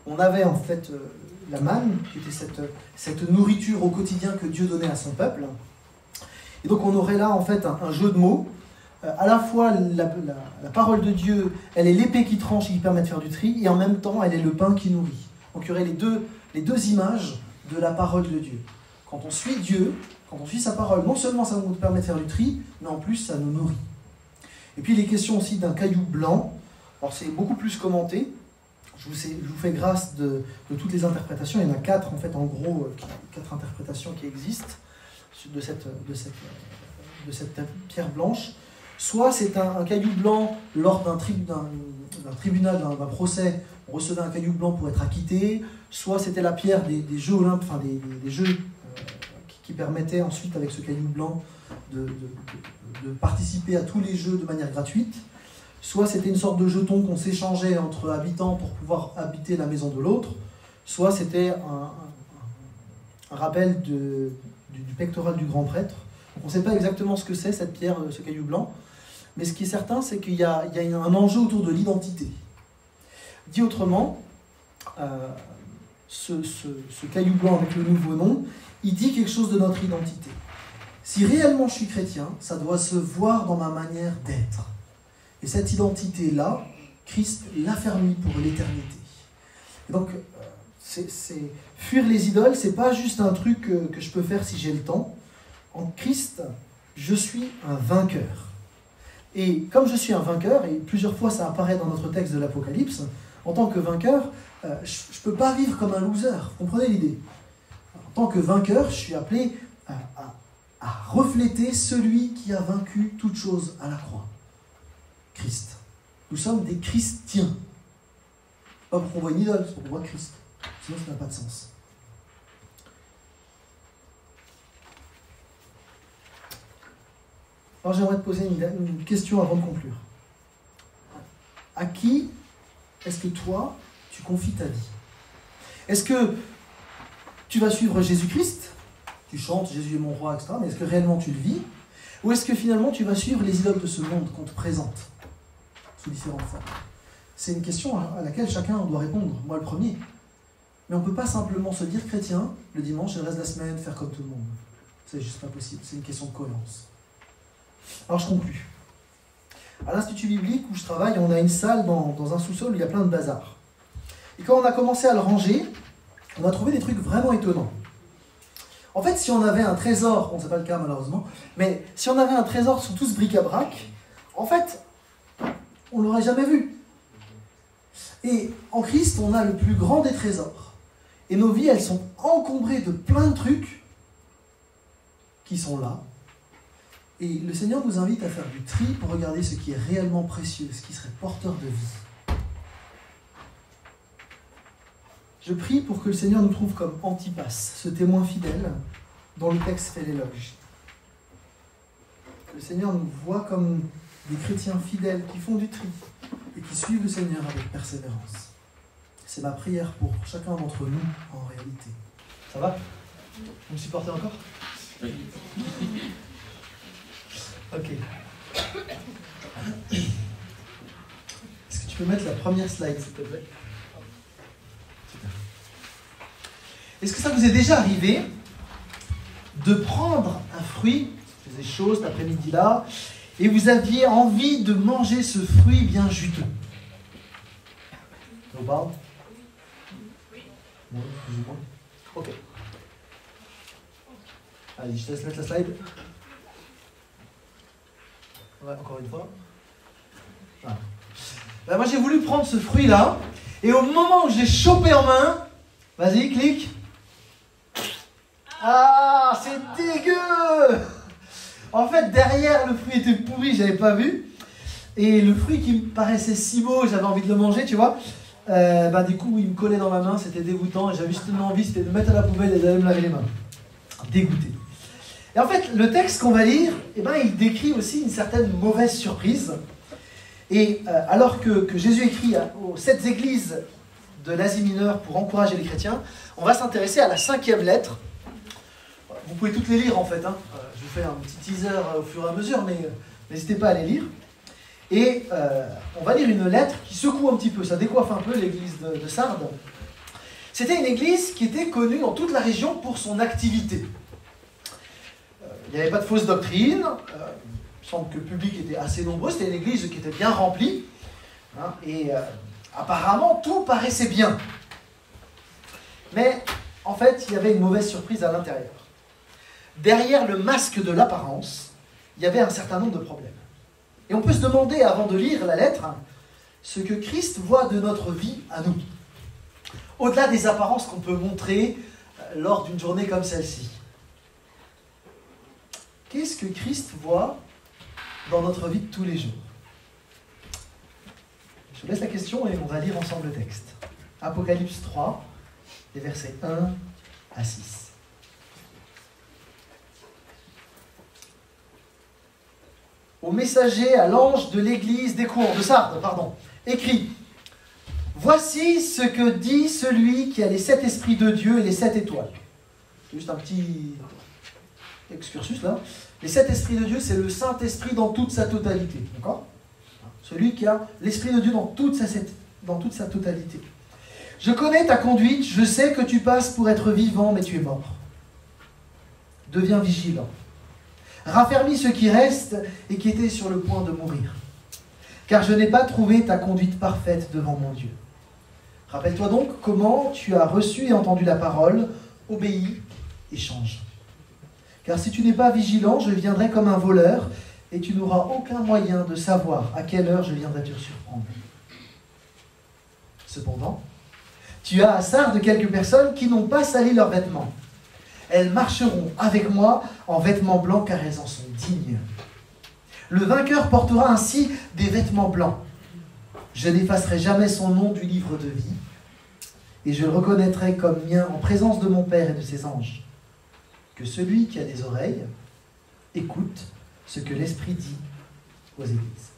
Speaker 1: on avait en fait la manne, qui était cette nourriture au quotidien que Dieu donnait à son peuple. Et donc on aurait là en fait un jeu de mots. À la fois la parole de Dieu, elle est l'épée qui tranche et qui permet de faire du tri, et en même temps elle est le pain qui nourrit. Donc il y aurait les deux images de la parole de Dieu. Quand on suit Dieu, quand on suit sa parole, non seulement ça nous permet de faire du tri, mais en plus ça nous nourrit. Et puis il est question aussi d'un caillou blanc. Alors c'est beaucoup plus commenté. Je je vous fais grâce de toutes les interprétations. Il y en a 4, en fait, en gros, 4 interprétations qui existent de cette pierre blanche. Soit c'est un caillou blanc lors d'un tribunal, d'un procès, on recevait un caillou blanc pour être acquitté. Soit c'était la pierre des Jeux olympiques, enfin des Jeux qui permettaient ensuite, avec ce caillou blanc, de participer à tous les jeux de manière gratuite. Soit c'était une sorte de jeton qu'on s'échangeait entre habitants pour pouvoir habiter la maison de l'autre. Soit c'était un rappel du pectoral du grand prêtre. Donc on ne sait pas exactement ce que c'est, cette pierre, ce caillou blanc. Mais ce qui est certain, c'est qu'il y a un enjeu autour de l'identité. Dit autrement, ce caillou blanc avec le nouveau nom, il dit quelque chose de notre identité. Si réellement je suis chrétien, ça doit se voir dans ma manière d'être. Et cette identité-là, Christ l'affermit pour l'éternité. Et donc, fuir les idoles, c'est pas juste un truc que je peux faire si j'ai le temps. En Christ, je suis un vainqueur. Et comme je suis un vainqueur, et plusieurs fois ça apparaît dans notre texte de l'Apocalypse, en tant que vainqueur, je ne peux pas vivre comme un loser. Vous comprenez l'idée? En tant que vainqueur, je suis appelé à refléter celui qui a vaincu toute chose à la croix. Christ. Nous sommes des chrétiens. Pas pour qu'on voit une idole, c'est pour qu'on voit Christ. Sinon, ça n'a pas de sens. Alors, j'aimerais te poser une question avant de conclure. À qui est-ce que toi, tu confies ta vie? Est-ce que tu vas suivre Jésus-Christ? Tu chantes « Jésus est mon roi », etc. Mais est-ce que réellement tu le vis? Ou est-ce que finalement tu vas suivre les idoles de ce monde qu'on te présente sous différentes formes? C'est une question à laquelle chacun doit répondre, moi le premier. Mais on ne peut pas simplement se dire chrétien le dimanche et le reste de la semaine faire comme tout le monde. C'est juste pas possible, c'est une question de cohérence. Alors je conclus. À l'Institut biblique où je travaille, on a une salle dans un sous-sol où il y a plein de bazar. Et quand on a commencé à le ranger, on a trouvé des trucs vraiment étonnants. En fait, si on avait un trésor, bon, c'est pas le cas malheureusement, mais si on avait un trésor sous tout ce bric-à-brac, en fait, on l'aurait jamais vu. Et en Christ, on a le plus grand des trésors. Et nos vies, elles sont encombrées de plein de trucs qui sont là. Et le Seigneur nous invite à faire du tri pour regarder ce qui est réellement précieux, ce qui serait porteur de vie. Je prie pour que le Seigneur nous trouve comme Antipas, ce témoin fidèle dont le texte fait l'éloge. Que le Seigneur nous voit comme des chrétiens fidèles qui font du tri et qui suivent le Seigneur avec persévérance. C'est ma prière pour chacun d'entre nous en réalité. Ça va? Vous me supportez encore?
Speaker 3: Oui.
Speaker 1: Ok. Est-ce que tu peux mettre la première slide, s'il te plaît? Super. Est-ce que ça vous est déjà arrivé de prendre un fruit, il faisait chaud cet après-midi-là, et vous aviez envie de manger ce fruit bien juteux? Ça vous parle? Oui. Oui, plus ou moins. Ok. Allez, je te laisse mettre la slide. Ouais, encore une fois. Voilà. Ben, moi j'ai voulu prendre ce fruit-là, et au moment où je l'ai chopé en main, vas-y, clique. Ah, c'est dégueu! En fait, derrière, le fruit était pourri, j'avais pas vu. Et le fruit qui me paraissait si beau, j'avais envie de le manger, tu vois. Du coup, il me collait dans ma main, c'était dégoûtant, et j'avais juste une envie, c'était de mettre à la poubelle et d'aller me laver les mains. Dégoûté. Et en fait, le texte qu'on va lire, il décrit aussi une certaine mauvaise surprise. Et alors que Jésus écrit aux 7 églises de l'Asie mineure pour encourager les chrétiens, on va s'intéresser à la 5e lettre. Vous pouvez toutes les lire en fait. Je vous fais un petit teaser au fur et à mesure, mais n'hésitez pas à les lire. Et on va lire une lettre qui secoue un petit peu, ça décoiffe un peu l'église de Sardes. C'était une église qui était connue dans toute la région pour son activité. Il n'y avait pas de fausse doctrine, il semble que le public était assez nombreux, c'était une église qui était bien remplie, et apparemment tout paraissait bien. Mais en fait, il y avait une mauvaise surprise à l'intérieur. Derrière le masque de l'apparence, il y avait un certain nombre de problèmes. Et on peut se demander, avant de lire la lettre, ce que Christ voit de notre vie à nous. Au-delà des apparences qu'on peut montrer lors d'une journée comme celle-ci. Qu'est-ce que Christ voit dans notre vie de tous les jours? Je vous laisse la question et on va lire ensemble le texte. Apocalypse 3, les versets 1 à 6. Au messager, à l'ange de l'église des cours, de Sardes, écrit: Voici ce que dit celui qui a les 7 esprits de Dieu et les 7 étoiles. C'est juste un petit excursus là. Les 7 esprits de Dieu, c'est le Saint-Esprit dans toute sa totalité. D'accord? Celui qui a l'Esprit de Dieu dans toute sa totalité. Je connais ta conduite, je sais que tu passes pour être vivant, mais tu es mort. Deviens vigilant. Raffermis ceux qui restent et qui étaient sur le point de mourir. Car je n'ai pas trouvé ta conduite parfaite devant mon Dieu. Rappelle-toi donc comment tu as reçu et entendu la parole, obéis et change. Car si tu n'es pas vigilant, je viendrai comme un voleur, et tu n'auras aucun moyen de savoir à quelle heure je viendrai te surprendre. Cependant, tu as à Sardes quelques personnes qui n'ont pas sali leurs vêtements. Elles marcheront avec moi en vêtements blancs, car elles en sont dignes. Le vainqueur portera ainsi des vêtements blancs. Je n'effacerai jamais son nom du livre de vie, et je le reconnaîtrai comme mien en présence de mon Père et de ses anges. Que celui qui a des oreilles écoute ce que l'Esprit dit aux églises.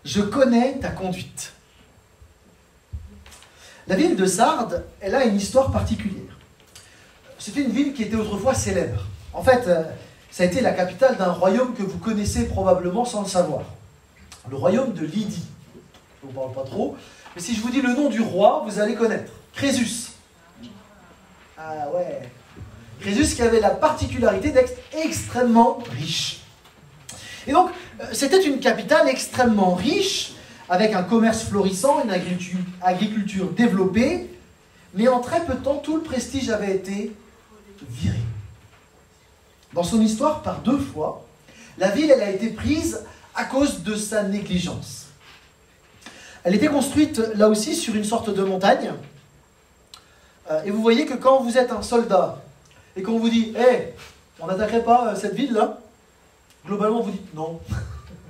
Speaker 1: Je connais ta conduite. La ville de Sardes, elle a une histoire particulière. C'était une ville qui était autrefois célèbre. En fait, ça a été la capitale d'un royaume que vous connaissez probablement sans le savoir. Le royaume de Lydie. Je ne vous parle pas trop, mais si je vous dis le nom du roi, vous allez connaître. Crésus. Ah ouais. Crésus qui avait la particularité d'être extrêmement riche. Et donc, c'était une capitale extrêmement riche, avec un commerce florissant, une agriculture développée, mais en très peu de temps, tout le prestige avait été viré. Dans son histoire, par 2 fois, la ville elle a été prise à cause de sa négligence. Elle était construite, là aussi, sur une sorte de montagne. Et vous voyez que quand vous êtes un soldat, et qu'on vous dit « Hey, on n'attaquerait pas cette ville-là ?» Globalement, vous dites « Non. »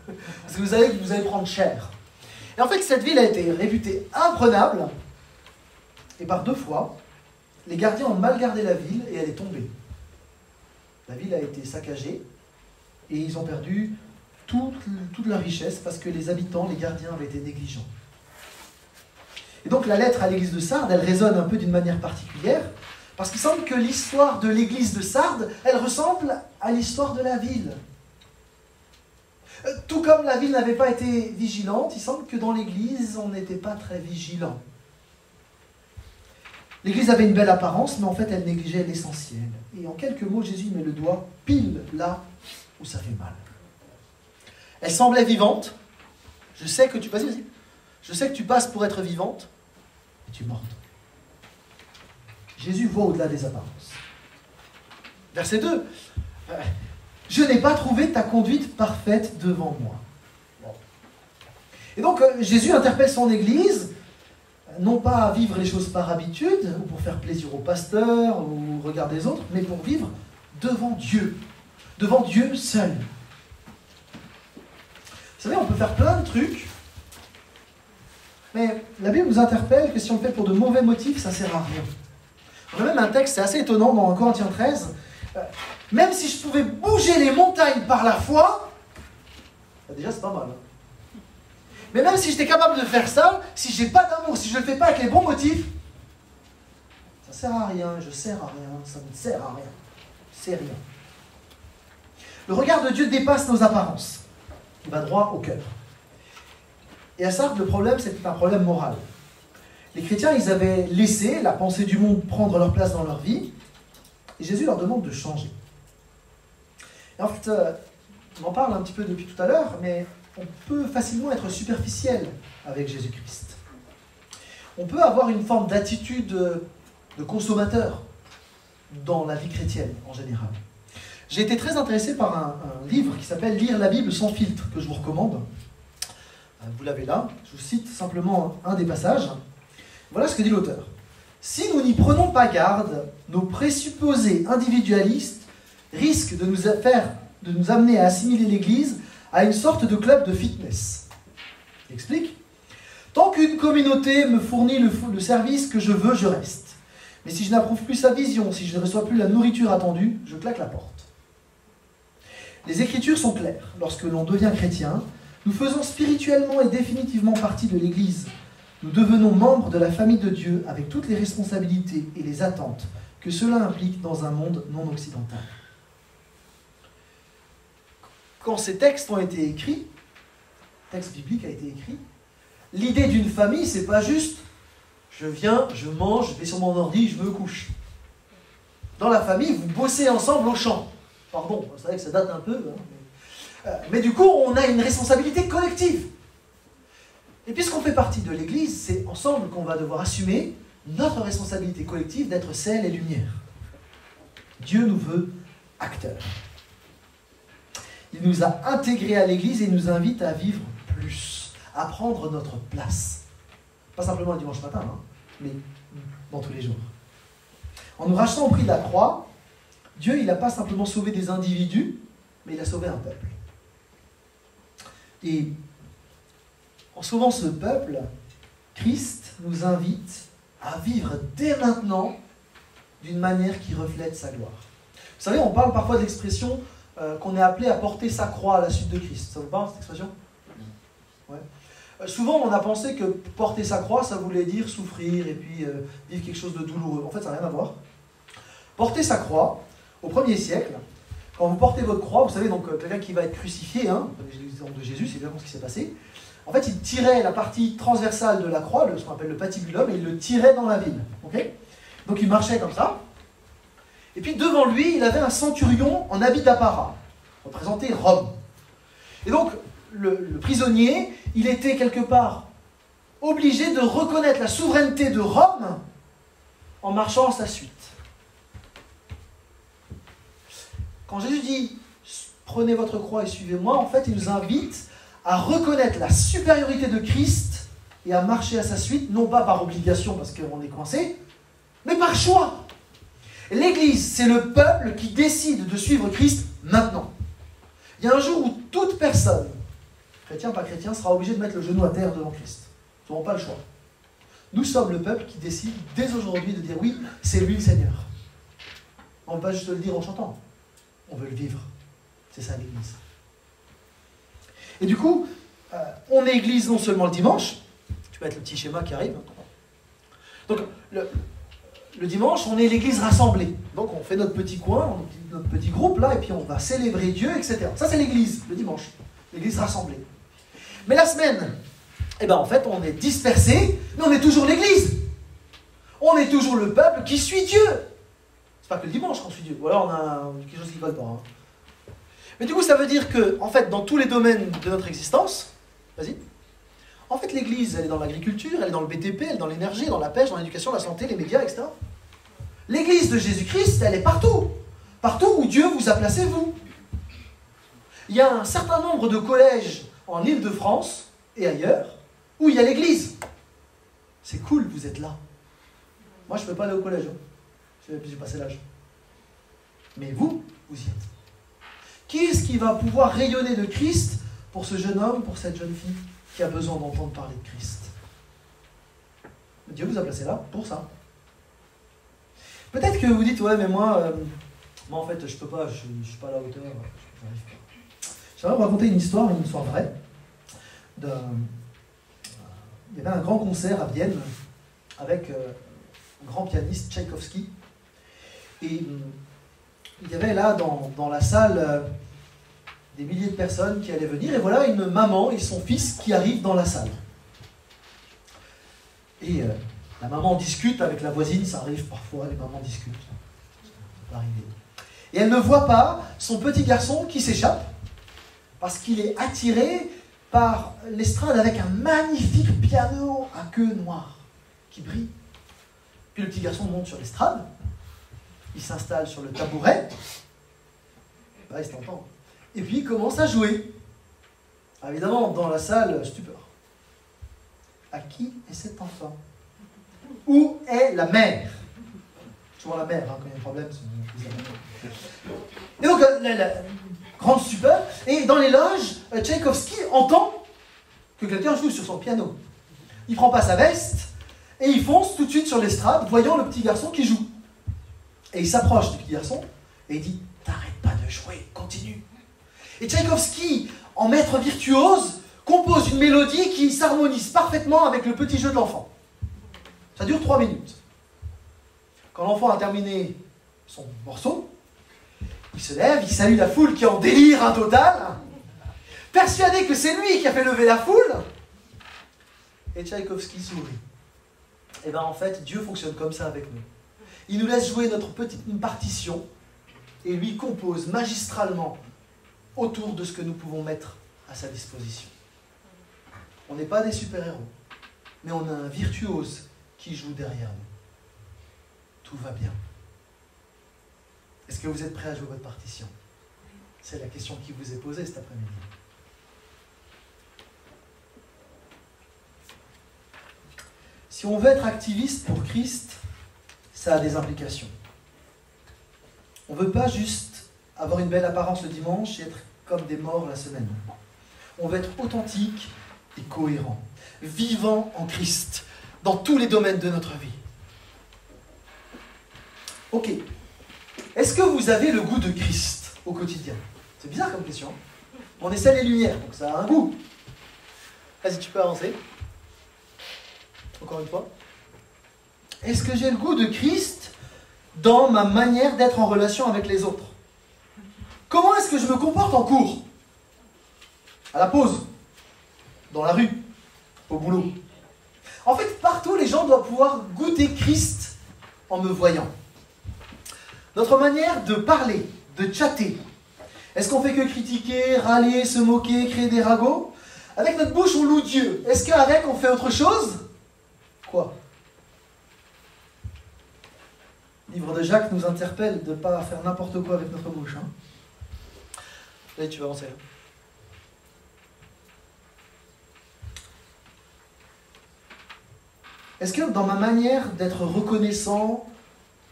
Speaker 1: Parce que vous savez que vous allez prendre cher. Et en fait, cette ville a été réputée imprenable. Et par 2 fois, les gardiens ont mal gardé la ville et elle est tombée. La ville a été saccagée et ils ont perdu toute la richesse parce que les habitants, les gardiens avaient été négligents. Et donc la lettre à l'église de Sardes, elle résonne un peu d'une manière particulière parce qu'il semble que l'histoire de l'église de Sardes, elle ressemble à l'histoire de la ville. Tout comme la ville n'avait pas été vigilante, il semble que dans l'église, on n'était pas très vigilant. L'église avait une belle apparence, mais en fait, elle négligeait l'essentiel. Et en quelques mots, Jésus met le doigt pile là où ça fait mal. Elle semblait vivante. Je sais que tu passes pour être vivante, et tu es morte. Jésus voit au-delà des apparences. Verset 2. Je n'ai pas trouvé ta conduite parfaite devant moi. Bon. Et donc, Jésus interpelle son Église, non pas à vivre les choses par habitude, ou pour faire plaisir au pasteur, ou au regard des autres, mais pour vivre devant Dieu seul. Vous savez, on peut faire plein de trucs, mais la Bible nous interpelle que si on le fait pour de mauvais motifs, ça ne sert à rien. On a même un texte, c'est assez étonnant, dans Corinthiens 13, même si je pouvais bouger les montagnes par la foi, déjà c'est pas mal. Mais même si j'étais capable de faire ça, si j'ai pas d'amour, si je ne le fais pas avec les bons motifs, ça sert à rien, je sers à rien, ça ne sert à rien. C'est rien. Le regard de Dieu dépasse nos apparences. Il va droit au cœur. Et à Sardes, le problème, c'était un problème moral. Les chrétiens, ils avaient laissé la pensée du monde prendre leur place dans leur vie, et Jésus leur demande de changer. Et en fait, on en parle un petit peu depuis tout à l'heure, mais on peut facilement être superficiel avec Jésus-Christ. On peut avoir une forme d'attitude de consommateur dans la vie chrétienne en général. J'ai été très intéressé par un livre qui s'appelle « Lire la Bible sans filtre » que je vous recommande. Vous l'avez là, je vous cite simplement un des passages. Voilà ce que dit l'auteur. Si nous n'y prenons pas garde, nos présupposés individualistes risquent de nous amener à assimiler l'Église à une sorte de club de fitness. Il explique. Tant qu'une communauté me fournit le service que je veux, je reste. Mais si je n'approuve plus sa vision, si je ne reçois plus la nourriture attendue, je claque la porte. Les Écritures sont claires. Lorsque l'on devient chrétien, nous faisons spirituellement et définitivement partie de l'Église. Nous devenons membres de la famille de Dieu avec toutes les responsabilités et les attentes que cela implique dans un monde non occidental. Quand ces textes ont été écrits, le texte biblique a été écrit, l'idée d'une famille, c'est pas juste je viens, je mange, je vais sur mon ordi, je me couche. Dans la famille, vous bossez ensemble au champ. Pardon, c'est vrai que ça date un peu, hein, mais du coup, on a une responsabilité collective. Et puisqu'on fait partie de l'Église, c'est ensemble qu'on va devoir assumer notre responsabilité collective d'être sel et lumière. Dieu nous veut acteurs. Il nous a intégrés à l'Église et il nous invite à vivre plus, à prendre notre place. Pas simplement le dimanche matin, hein, mais dans tous les jours. En nous rachetant au prix de la croix, Dieu, il n'a pas simplement sauvé des individus, mais il a sauvé un peuple. Et en sauvant ce peuple, Christ nous invite à vivre dès maintenant d'une manière qui reflète sa gloire. Vous savez, on parle parfois de l'expression qu'on est appelé à porter sa croix à la suite de Christ. Ça vous parle, cette expression? Ouais. Souvent, on a pensé que porter sa croix, ça voulait dire souffrir et puis vivre quelque chose de douloureux. En fait, ça n'a rien à voir. Porter sa croix, au 1er siècle, quand vous portez votre croix, vous savez, donc quelqu'un qui va être crucifié, hein, l'exemple de Jésus, c'est évidemment ce qui s'est passé. En fait, il tirait la partie transversale de la croix, ce qu'on appelle le patibulum, et il le tirait dans la ville. Okay, donc il marchait comme ça. Et puis devant lui, il avait un centurion en habit d'apparat, représenté Rome. Et donc, le prisonnier, il était quelque part obligé de reconnaître la souveraineté de Rome en marchant à sa suite. Quand Jésus dit « Prenez votre croix et suivez-moi », en fait, il nous invite à reconnaître la supériorité de Christ et à marcher à sa suite, non pas par obligation parce qu'on est coincé, mais par choix. L'Église, c'est le peuple qui décide de suivre Christ maintenant. Il y a un jour où toute personne, chrétien, pas chrétien, sera obligé de mettre le genou à terre devant Christ. Nous n'avons pas le choix. Nous sommes le peuple qui décide dès aujourd'hui de dire oui, c'est lui le Seigneur. On ne veut pas juste le dire en chantant, on veut le vivre. C'est ça l'Église. Et du coup, on est Église non seulement le dimanche, tu peux mettre le petit schéma qui arrive. Donc, le dimanche, on est l'Église rassemblée. Donc, on fait notre petit coin, notre petit groupe là, et puis on va célébrer Dieu, etc. Ça, c'est l'Église, le dimanche. L'Église rassemblée. Mais la semaine, eh ben, en fait, on est dispersés, mais on est toujours l'Église. On est toujours le peuple qui suit Dieu. C'est pas que le dimanche qu'on suit Dieu. Ou alors on a quelque chose qui ne va pas. Hein. Mais du coup, ça veut dire que, en fait, dans tous les domaines de notre existence, vas-y, en fait, l'Église, elle est dans l'agriculture, elle est dans le BTP, elle est dans l'énergie, dans la pêche, dans l'éducation, la santé, les médias, etc. L'Église de Jésus-Christ, elle est partout. Partout où Dieu vous a placé, vous. Il y a un certain nombre de collèges en Île-de-France et ailleurs où il y a l'Église. C'est cool, vous êtes là. Moi, je ne peux pas aller au collège. Hein. J'ai passé l'âge. Mais vous, vous y êtes. Qui est-ce qui va pouvoir rayonner de Christ pour ce jeune homme, pour cette jeune fille qui a besoin d'entendre parler de Christ? Dieu vous a placé là pour ça. Peut-être que vous dites, ouais, mais moi en fait, je peux pas, je suis pas à la hauteur, j'arrive pas. J'aimerais vous raconter une histoire vraie. Il y avait un grand concert à Vienne avec un grand pianiste, Tchaïkovski. Et il y avait là, dans la salle, des milliers de personnes qui allaient venir. Et voilà une maman et son fils qui arrivent dans la salle. Et la maman discute avec la voisine, ça arrive parfois, les mamans discutent. Ça peut arriver. Et elle ne voit pas son petit garçon qui s'échappe, parce qu'il est attiré par l'estrade avec un magnifique piano à queue noire, qui brille. Puis le petit garçon monte sur l'estrade, il s'installe sur le tabouret, là, il s'entend. Et puis il commence à jouer. Évidemment, dans la salle, stupeur. À qui est cet enfant? Où est la mère? Souvent la mère, hein, quand il y a un problème, c'est la mère. Et donc, la grande stupeur. Et dans les loges, Tchaïkovski entend que quelqu'un joue sur son piano. Il prend pas sa veste et il fonce tout de suite sur l'estrade, voyant le petit garçon qui joue. Et il s'approche du petit garçon et il dit « T'arrêtes pas de jouer, continue ». Et Tchaïkovski, en maître virtuose, compose une mélodie qui s'harmonise parfaitement avec le petit jeu de l'enfant. Ça dure 3 minutes. Quand l'enfant a terminé son morceau, il se lève, il salue la foule qui est en délire un total, persuadé que c'est lui qui a fait lever la foule. Et Tchaïkovski sourit. Et bien en fait, Dieu fonctionne comme ça avec nous. Il nous laisse jouer notre petite partition et lui compose magistralement autour de ce que nous pouvons mettre à sa disposition. On n'est pas des super-héros, mais on a un virtuose qui joue derrière nous. Tout va bien. Est-ce que vous êtes prêts à jouer votre partition? C'est la question qui vous est posée cet après-midi. Si on veut être activiste pour Christ, ça a des implications. On ne veut pas juste avoir une belle apparence le dimanche et être comme des morts la semaine. On veut être authentique et cohérent, vivant en Christ, dans tous les domaines de notre vie. Ok. Est-ce que vous avez le goût de Christ au quotidien? C'est bizarre comme question. On essaie les lumières, donc ça a un goût. Vas-y, tu peux avancer. Encore une fois. Est-ce que j'ai le goût de Christ dans ma manière d'être en relation avec les autres? Comment est-ce que je me comporte en cours? À la pause? Dans la rue? Au boulot? En fait, partout, les gens doivent pouvoir goûter Christ en me voyant. Notre manière de parler, de chatter, est-ce qu'on fait que critiquer, râler, se moquer, créer des ragots? Avec notre bouche, on loue Dieu. Est-ce qu'avec, on fait autre chose? Quoi? Le livre de Jacques nous interpelle de ne pas faire n'importe quoi avec notre bouche. Hein. Allez, tu vas avancer. Est-ce que dans ma manière d'être reconnaissant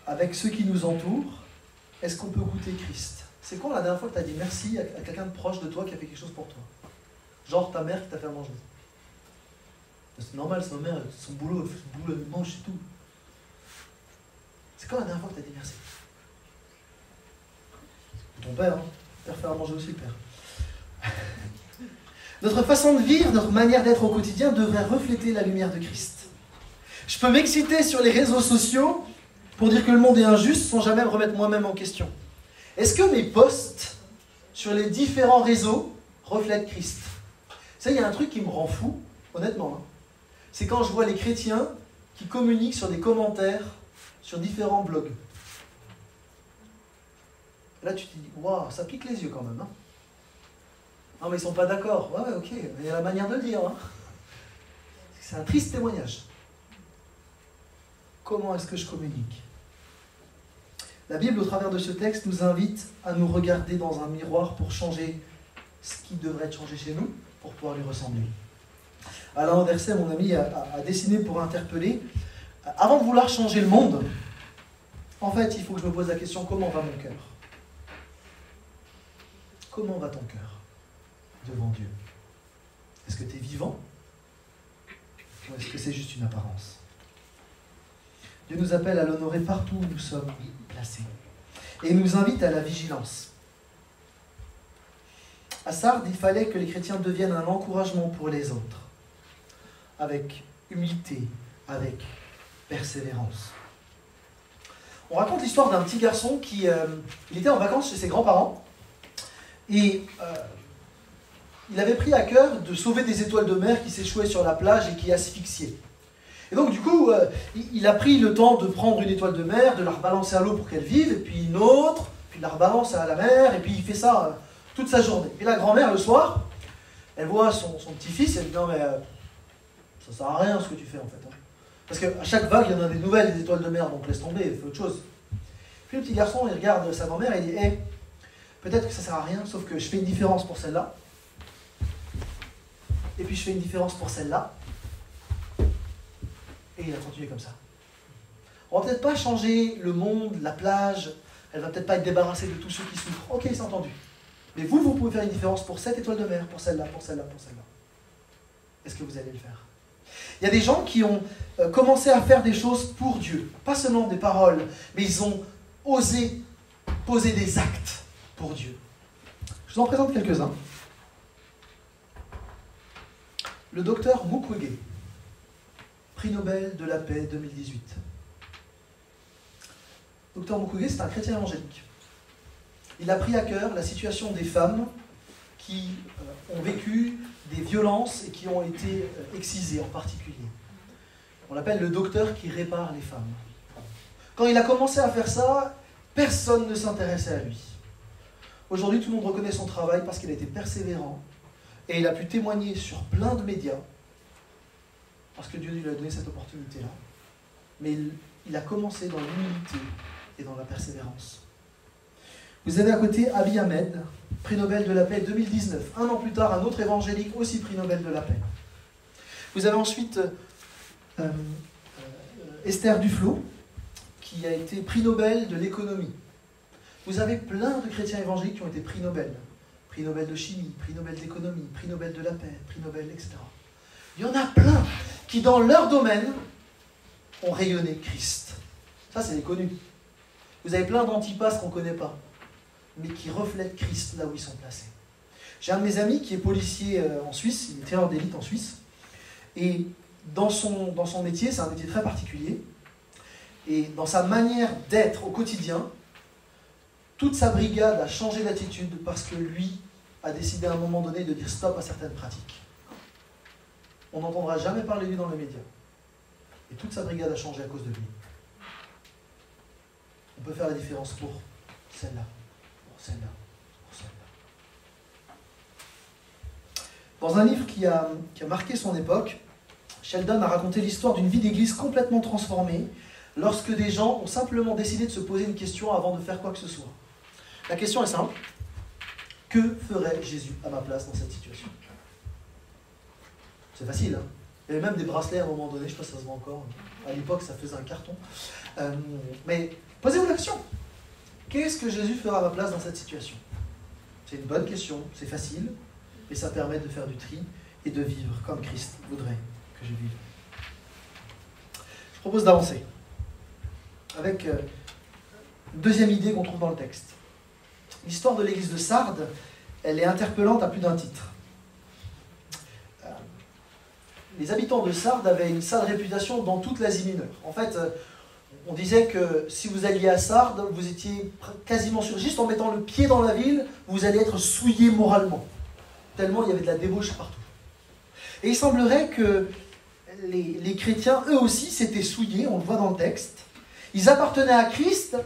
Speaker 1: avec ceux qui nous entourent, est-ce qu'on peut goûter Christ? C'est quand la dernière fois que tu as dit merci à quelqu'un de proche de toi qui a fait quelque chose pour toi? Genre ta mère qui t'a fait à manger. C'est normal, c'est ma mère, son boulot, elle fait son boulot, elle mange, c'est tout. C'est quand la dernière fois que tu as dit merci? Ton père, hein? Père fait à manger aussi, le père. Notre façon de vivre, notre manière d'être au quotidien devrait refléter la lumière de Christ. Je peux m'exciter sur les réseaux sociaux pour dire que le monde est injuste sans jamais me remettre moi-même en question. Est-ce que mes posts sur les différents réseaux reflètent Christ? Ça, il y a un truc qui me rend fou, honnêtement. Hein. C'est quand je vois les chrétiens qui communiquent sur des commentaires sur différents blogs. Là, tu te dis, waouh, ça pique les yeux quand même. Hein. Non, mais ils ne sont pas d'accord. Ouais, ok, il y a la manière de le dire. Hein. C'est un triste témoignage. Comment est-ce que je communique? La Bible, au travers de ce texte, nous invite à nous regarder dans un miroir pour changer ce qui devrait être changé chez nous, pour pouvoir lui ressembler. Alain Anderset, mon ami, a dessiné pour interpeller. Avant de vouloir changer le monde, en fait, il faut que je me pose la question, comment va mon cœur? Comment va ton cœur devant Dieu? Est-ce que tu es vivant? Ou est-ce que c'est juste une apparence? Dieu nous appelle à l'honorer partout où nous sommes placés. Et il nous invite à la vigilance. À Sardes, il fallait que les chrétiens deviennent un encouragement pour les autres, avec humilité, avec persévérance. On raconte l'histoire d'un petit garçon qui il était en vacances chez ses grands-parents et il avait pris à cœur de sauver des étoiles de mer qui s'échouaient sur la plage et qui asphyxiaient. Et donc du coup, il a pris le temps de prendre une étoile de mer, de la rebalancer à l'eau pour qu'elle vive, et puis une autre, puis de la rebalancer à la mer, et puis il fait ça toute sa journée. Et la grand-mère, le soir, elle voit son petit-fils, elle dit « Non mais ça sert à rien ce que tu fais en fait. Hein. Parce qu'à chaque vague, il y en a des nouvelles, des étoiles de mer, donc laisse tomber, fais autre chose. » Puis le petit garçon, il regarde sa grand-mère et il dit « Hey, peut-être que ça sert à rien, sauf que je fais une différence pour celle-là. Et puis je fais une différence pour celle-là. » Et il a continué comme ça. On va peut-être pas changer le monde, la plage, elle va peut-être pas être débarrassée de tous ceux qui souffrent. Ok, c'est entendu. Mais vous pouvez faire une différence pour cette étoile de mer, pour celle-là, pour celle-là, pour celle-là. Est-ce que vous allez le faire? Il y a des gens qui ont commencé à faire des choses pour Dieu. Pas seulement des paroles, mais ils ont osé poser des actes pour Dieu. Je vous en présente quelques-uns. Le docteur Mukwege, prix Nobel de la paix 2018. Docteur Mukwege, c'est un chrétien évangélique. Il a pris à cœur la situation des femmes qui ont vécu des violences et qui ont été excisées en particulier. On l'appelle le docteur qui répare les femmes. Quand il a commencé à faire ça, personne ne s'intéressait à lui. Aujourd'hui, tout le monde reconnaît son travail parce qu'il a été persévérant et il a pu témoigner sur plein de médias parce que Dieu lui a donné cette opportunité-là. Mais il a commencé dans l'humilité et dans la persévérance. Vous avez à côté Abiy Ahmed, prix Nobel de la paix 2019. Un an plus tard, un autre évangélique, aussi prix Nobel de la paix. Vous avez ensuite Esther Duflo, qui a été prix Nobel de l'économie. Vous avez plein de chrétiens évangéliques qui ont été prix Nobel. Prix Nobel de chimie, prix Nobel d'économie, prix Nobel de la paix, prix Nobel, etc. Il y en a plein qui, dans leur domaine, ont rayonné Christ. Ça, c'est les connus. Vous avez plein d'antipasses qu'on ne connaît pas, mais qui reflètent Christ là où ils sont placés. J'ai un de mes amis qui est policier en Suisse, il est tireur d'élite en Suisse, et dans son métier, c'est un métier très particulier, et dans sa manière d'être au quotidien, toute sa brigade a changé d'attitude parce que lui a décidé à un moment donné de dire stop à certaines pratiques. On n'entendra jamais parler de lui dans les médias. Et toute sa brigade a changé à cause de lui. On peut faire la différence pour celle-là, pour celle-là, pour celle-là. Dans un livre qui a marqué son époque, Sheldon a raconté l'histoire d'une vie d'église complètement transformée lorsque des gens ont simplement décidé de se poser une question avant de faire quoi que ce soit. La question est simple. Que ferait Jésus à ma place dans cette situation? C'est facile, hein? Il y avait même des bracelets à un moment donné, je ne sais pas si ça se voit encore. À l'époque, ça faisait un carton. Mais posez-vous la question. Qu'est-ce que Jésus fera à ma place dans cette situation? C'est une bonne question, c'est facile, mais ça permet de faire du tri et de vivre comme Christ voudrait que je vive. Je propose d'avancer avec une deuxième idée qu'on trouve dans le texte. L'histoire de l'église de Sardes, elle est interpellante à plus d'un titre. Les habitants de Sardes avaient une sale réputation dans toute l'Asie mineure. En fait, on disait que si vous alliez à Sardes, vous étiez quasiment sûr, juste en mettant le pied dans la ville, vous allez être souillé moralement. Tellement il y avait de la débauche partout. Et il semblerait que les chrétiens, eux aussi, s'étaient souillés, on le voit dans le texte. Ils appartenaient à Christ,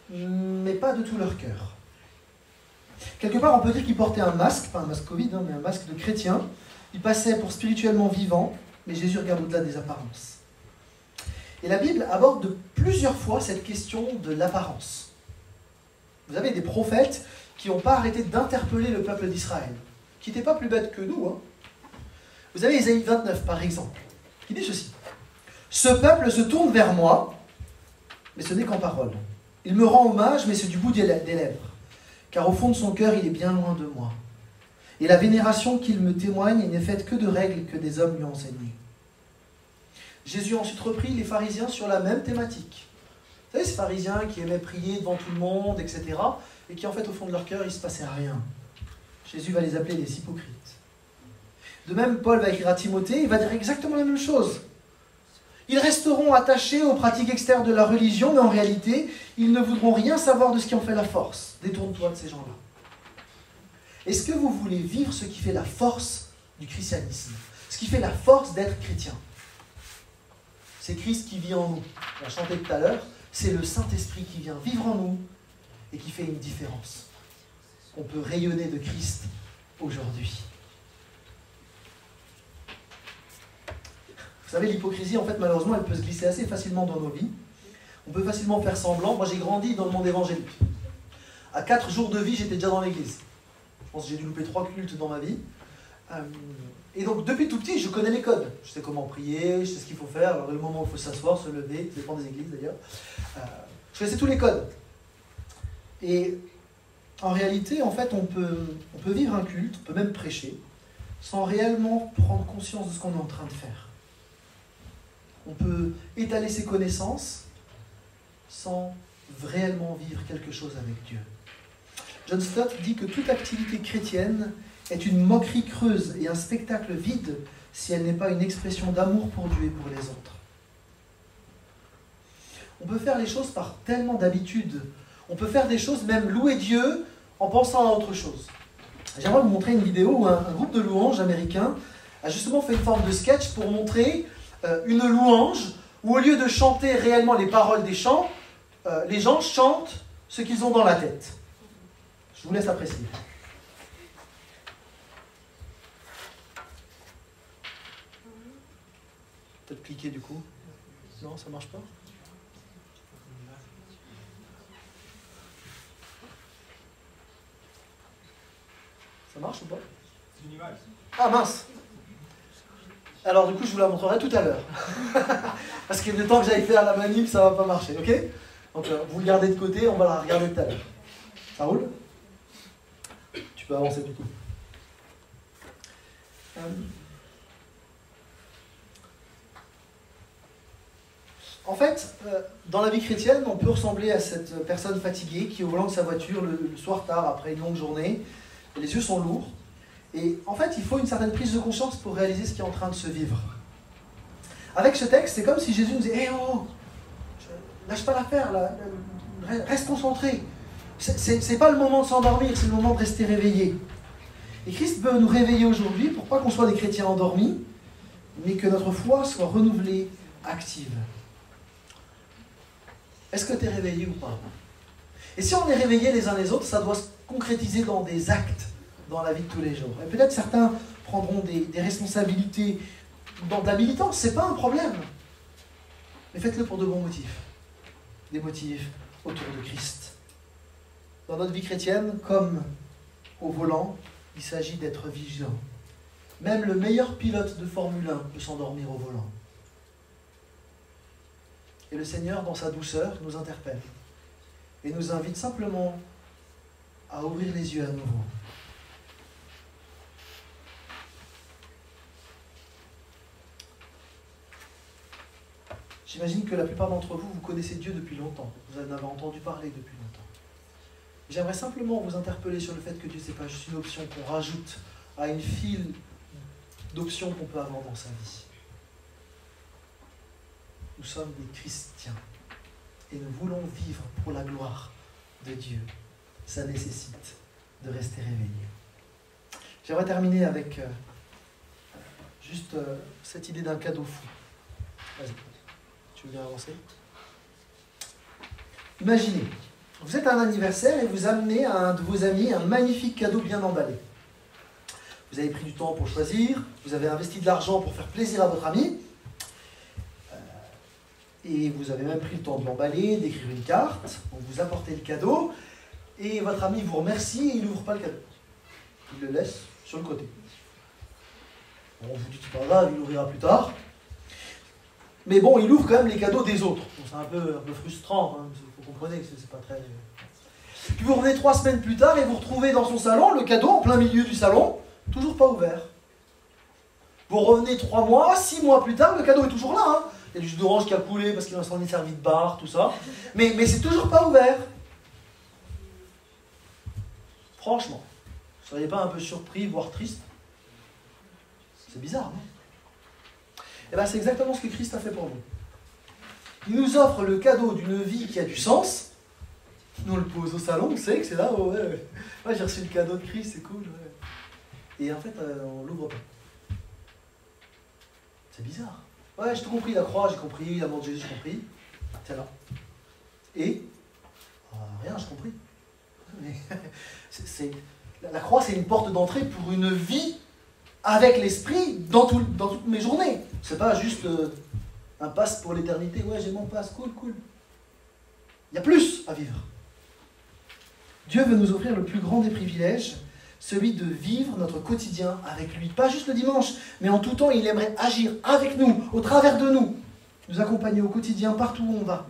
Speaker 1: mais pas de tout leur cœur. Quelque part, on peut dire qu'ils portaient un masque, pas un masque Covid, mais un masque de chrétien. Ils passaient pour spirituellement vivants, mais Jésus regarde au-delà des apparences. Et la Bible aborde plusieurs fois cette question de l'apparence. Vous avez des prophètes qui n'ont pas arrêté d'interpeller le peuple d'Israël, qui n'était pas plus bête que nous. Hein. Vous avez Ésaïe 29, par exemple, qui dit ceci. « Ce peuple se tourne vers moi, mais ce n'est qu'en parole. Il me rend hommage, mais c'est du bout des lèvres. Car au fond de son cœur, il est bien loin de moi. Et la vénération qu'il me témoigne n'est faite que de règles que des hommes lui ont enseignées. » Jésus a ensuite repris les pharisiens sur la même thématique. Vous savez, ces pharisiens qui aimaient prier devant tout le monde, etc., et qui en fait, au fond de leur cœur, il ne se passait rien. Jésus va les appeler des hypocrites. De même, Paul va écrire à Timothée, il va dire exactement la même chose. Ils resteront attachés aux pratiques externes de la religion, mais en réalité, ils ne voudront rien savoir de ce qui en fait la force. Détourne-toi de ces gens-là. Est-ce que vous voulez vivre ce qui fait la force du christianisme? Ce qui fait la force d'être chrétien? C'est Christ qui vit en nous. On l'a chanté tout à l'heure, c'est le Saint-Esprit qui vient vivre en nous et qui fait une différence. On peut rayonner de Christ aujourd'hui. Vous savez, l'hypocrisie, en fait, malheureusement, elle peut se glisser assez facilement dans nos vies. On peut facilement faire semblant. Moi, j'ai grandi dans le monde évangélique. À 4 jours de vie, j'étais déjà dans l'église. Je pense que j'ai dû louper 3 cultes dans ma vie. Et donc, depuis tout petit, je connais les codes. Je sais comment prier, je sais ce qu'il faut faire, alors, le moment où il faut s'asseoir, se lever, ça dépend des églises d'ailleurs. Je connaissais tous les codes. Et en réalité, en fait, on peut vivre un culte, on peut même prêcher, sans réellement prendre conscience de ce qu'on est en train de faire. On peut étaler ses connaissances sans réellement vivre quelque chose avec Dieu. John Stott dit que toute activité chrétienne est une moquerie creuse et un spectacle vide si elle n'est pas une expression d'amour pour Dieu et pour les autres. On peut faire les choses par tellement d'habitude. On peut faire des choses, même louer Dieu, en pensant à autre chose. J'aimerais vous montrer une vidéo où un groupe de louanges américains a justement fait une forme de sketch pour montrer une louange où au lieu de chanter réellement les paroles des chants, les gens chantent ce qu'ils ont dans la tête. Je vous laisse apprécier. Peut-être cliquer du coup. Non, ça marche pas. Ça marche ou pas?
Speaker 3: C'est une image.
Speaker 1: Ah mince. Alors du coup je vous la montrerai tout à l'heure. Parce que le temps que j'aille faire la manip, ça va pas marcher, ok? Donc vous le gardez de côté, on va la regarder tout à l'heure. Ça roule? Tu peux avancer du coup. En fait, dans la vie chrétienne, on peut ressembler à cette personne fatiguée qui est au volant de sa voiture le soir tard après une longue journée. Les yeux sont lourds. Et en fait, il faut une certaine prise de conscience pour réaliser ce qui est en train de se vivre. Avec ce texte, c'est comme si Jésus nous disait « Hé oh, lâche pas l'affaire, reste concentré. C'est pas le moment de s'endormir, c'est le moment de rester réveillé. » Et Christ veut nous réveiller aujourd'hui pour pas qu'on soit des chrétiens endormis, mais que notre foi soit renouvelée, active. Est-ce que tu es réveillé ou pas? Et si on est réveillé les uns les autres, ça doit se concrétiser dans des actes dans la vie de tous les jours. Et peut-être certains prendront des responsabilités dans de la militance, c'est pas un problème. Mais faites-le pour de bons motifs. Des motifs autour de Christ. Dans notre vie chrétienne, comme au volant, il s'agit d'être vigilant. Même le meilleur pilote de Formule 1 peut s'endormir au volant. Et le Seigneur, dans sa douceur, nous interpelle et nous invite simplement à ouvrir les yeux à nouveau. J'imagine que la plupart d'entre vous, vous connaissez Dieu depuis longtemps. Vous en avez entendu parler depuis longtemps. J'aimerais simplement vous interpeller sur le fait que Dieu, ce n'est pas juste une option qu'on rajoute à une file d'options qu'on peut avoir dans sa vie. Nous sommes des chrétiens et nous voulons vivre pour la gloire de Dieu. Ça nécessite de rester réveillé. J'aimerais terminer avec cette idée d'un cadeau fou. Vas-y, tu veux bien avancer? Imaginez, vous êtes à un anniversaire et vous amenez à un de vos amis un magnifique cadeau bien emballé. Vous avez pris du temps pour choisir, vous avez investi de l'argent pour faire plaisir à votre ami, et vous avez même pris le temps de l'emballer, d'écrire une carte, donc vous apportez le cadeau, et votre ami vous remercie et il n'ouvre pas le cadeau. Il le laisse sur le côté. Bon, vous dites, c'est pas grave, il l'ouvrira plus tard. Mais bon, il ouvre quand même les cadeaux des autres. Bon, c'est un peu frustrant, hein, vous comprenez que c'est pas très... Puis vous revenez 3 semaines plus tard et vous retrouvez dans son salon le cadeau en plein milieu du salon, toujours pas ouvert. Vous revenez 3 mois, 6 mois plus tard, le cadeau est toujours là, hein. Il y a du jus d'orange qui a coulé parce qu'il s'en est servi de barre, tout ça. Mais c'est toujours pas ouvert. Franchement, vous ne seriez pas un peu surpris, voire triste? C'est bizarre, non? Eh bien, c'est exactement ce que Christ a fait pour nous. Il nous offre le cadeau d'une vie qui a du sens. Nous, on le pose au salon, on sait que c'est là, ouais, j'ai reçu le cadeau de Christ, c'est cool. Ouais. Et en fait, on ne l'ouvre pas. C'est bizarre. Ouais, j'ai tout compris, la croix, j'ai compris, l'amour de Jésus, j'ai compris. C'est là. Et rien, j'ai compris. Mais la croix, c'est une porte d'entrée pour une vie avec l'esprit dans toutes mes journées. C'est pas juste un pass pour l'éternité. Ouais, j'ai mon pass, cool. Il y a plus à vivre. Dieu veut nous offrir le plus grand des privilèges, celui de vivre notre quotidien avec lui. Pas juste le dimanche, mais en tout temps, il aimerait agir avec nous, au travers de nous, nous accompagner au quotidien, partout où on va.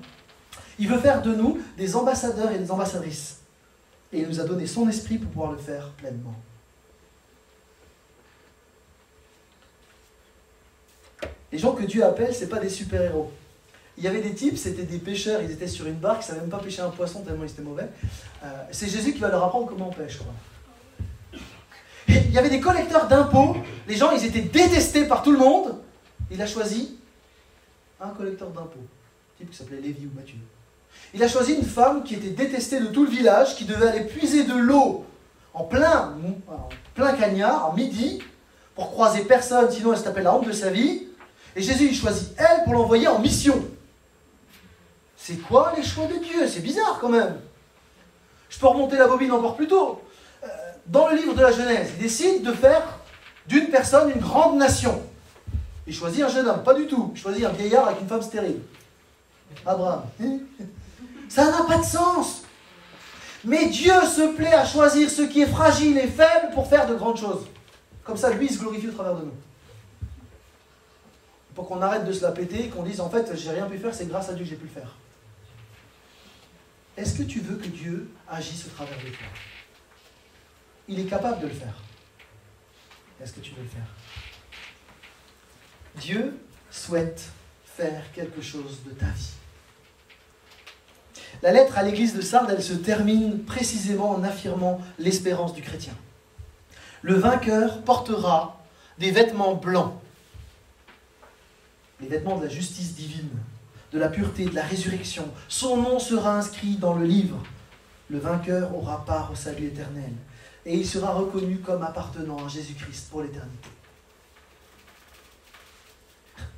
Speaker 1: Il veut faire de nous des ambassadeurs et des ambassadrices. Et il nous a donné son esprit pour pouvoir le faire pleinement. Les gens que Dieu appelle, ce n'est pas des super-héros. Il y avait des types, c'était des pêcheurs, ils étaient sur une barque, ils ne savaient même pas pêcher un poisson tellement ils étaient mauvais. C'est Jésus qui va leur apprendre comment on pêche, quoi. Et il y avait des collecteurs d'impôts, les gens, ils étaient détestés par tout le monde. Il a choisi un collecteur d'impôts, un type qui s'appelait Lévi ou Matthieu. Il a choisi une femme qui était détestée de tout le village, qui devait aller puiser de l'eau en plein cagnard, en midi, pour croiser personne, sinon elle se tapait la honte de sa vie. Et Jésus, il choisit elle pour l'envoyer en mission. C'est quoi les choix de Dieu? C'est bizarre quand même. Je peux remonter la bobine encore plus tôt. Dans le livre de la Genèse, il décide de faire d'une personne une grande nation. Il choisit un jeune homme, pas du tout. Il choisit un vieillard avec une femme stérile. Abraham. Ça n'a pas de sens. Mais Dieu se plaît à choisir ce qui est fragile et faible pour faire de grandes choses. Comme ça, lui, il se glorifie au travers de nous. Pour qu'on arrête de se la péter et qu'on dise, en fait, j'ai rien pu faire, c'est grâce à Dieu que j'ai pu le faire. Est-ce que tu veux que Dieu agisse au travers de toi? Il est capable de le faire. Est-ce que tu veux le faire? Dieu souhaite faire quelque chose de ta vie. La lettre à l'église de Sardes, elle se termine précisément en affirmant l'espérance du chrétien. Le vainqueur portera des vêtements blancs, les vêtements de la justice divine, de la pureté, de la résurrection. Son nom sera inscrit dans le livre. Le vainqueur aura part au salut éternel. Et il sera reconnu comme appartenant à Jésus-Christ pour l'éternité.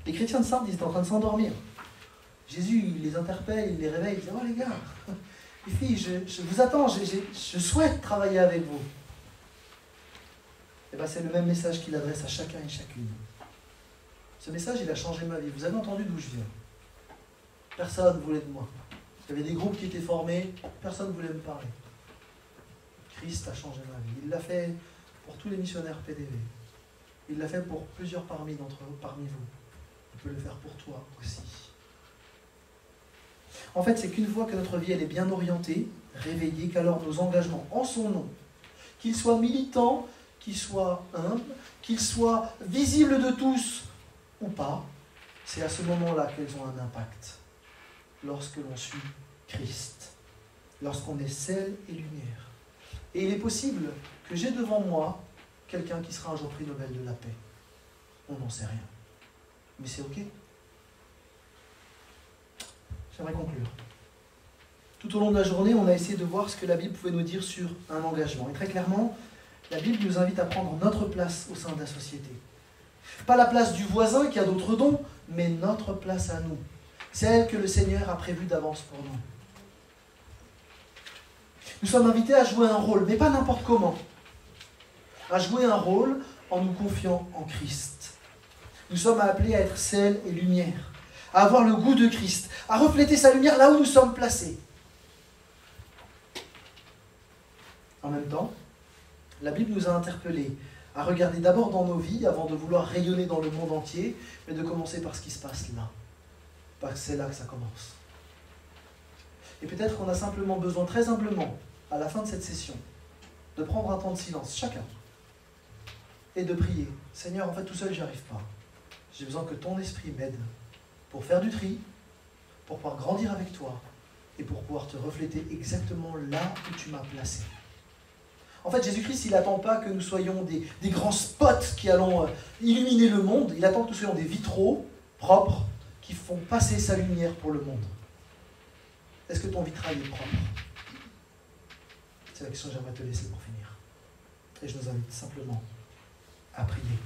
Speaker 1: Les chrétiens de Sardes, ils étaient en train de s'endormir. Jésus, il les interpelle, il les réveille, il dit « Oh les gars, les filles, je vous attends, je souhaite travailler avec vous. » Et bien c'est le même message qu'il adresse à chacun et chacune. Ce message, il a changé ma vie. Vous avez entendu d'où je viens. Personne ne voulait de moi. Il y avait des groupes qui étaient formés, personne ne voulait me parler. Christ a changé ma vie. Il l'a fait pour tous les missionnaires PDV. Il l'a fait pour plusieurs parmi vous. Il peut le faire pour toi aussi. En fait, c'est qu'une fois que notre vie elle est bien orientée, réveillée, qu'alors nos engagements en son nom, qu'ils soient militants, qu'ils soient humbles, qu'ils soient visibles de tous ou pas, c'est à ce moment-là qu'elles ont un impact. Lorsque l'on suit Christ, lorsqu'on est sel et lumière. Et il est possible que j'ai devant moi quelqu'un qui sera un jour prix Nobel de la paix. On n'en sait rien. Mais c'est ok. J'aimerais conclure. Tout au long de la journée, on a essayé de voir ce que la Bible pouvait nous dire sur un engagement. Et très clairement, la Bible nous invite à prendre notre place au sein de la société. Pas la place du voisin qui a d'autres dons, mais notre place à nous. Celle que le Seigneur a prévue d'avance pour nous. Nous sommes invités à jouer un rôle, mais pas n'importe comment. À jouer un rôle en nous confiant en Christ. Nous sommes appelés à être sel et lumière, à avoir le goût de Christ, à refléter sa lumière là où nous sommes placés. En même temps, la Bible nous a interpellés à regarder d'abord dans nos vies avant de vouloir rayonner dans le monde entier, mais de commencer par ce qui se passe là. Parce que c'est là que ça commence. Et peut-être qu'on a simplement besoin, très humblement, à la fin de cette session, de prendre un temps de silence, chacun, et de prier. Seigneur, en fait, tout seul, j'y arrive pas. J'ai besoin que ton esprit m'aide pour faire du tri, pour pouvoir grandir avec toi, et pour pouvoir te refléter exactement là où tu m'as placé. En fait, Jésus-Christ, il n'attend pas que nous soyons des grands spots qui allons illuminer le monde. Il attend que nous soyons des vitraux propres qui font passer sa lumière pour le monde. Est-ce que ton vitrail est propre? C'est la question que j'aimerais te laisser pour finir. Et je nous invite simplement à prier.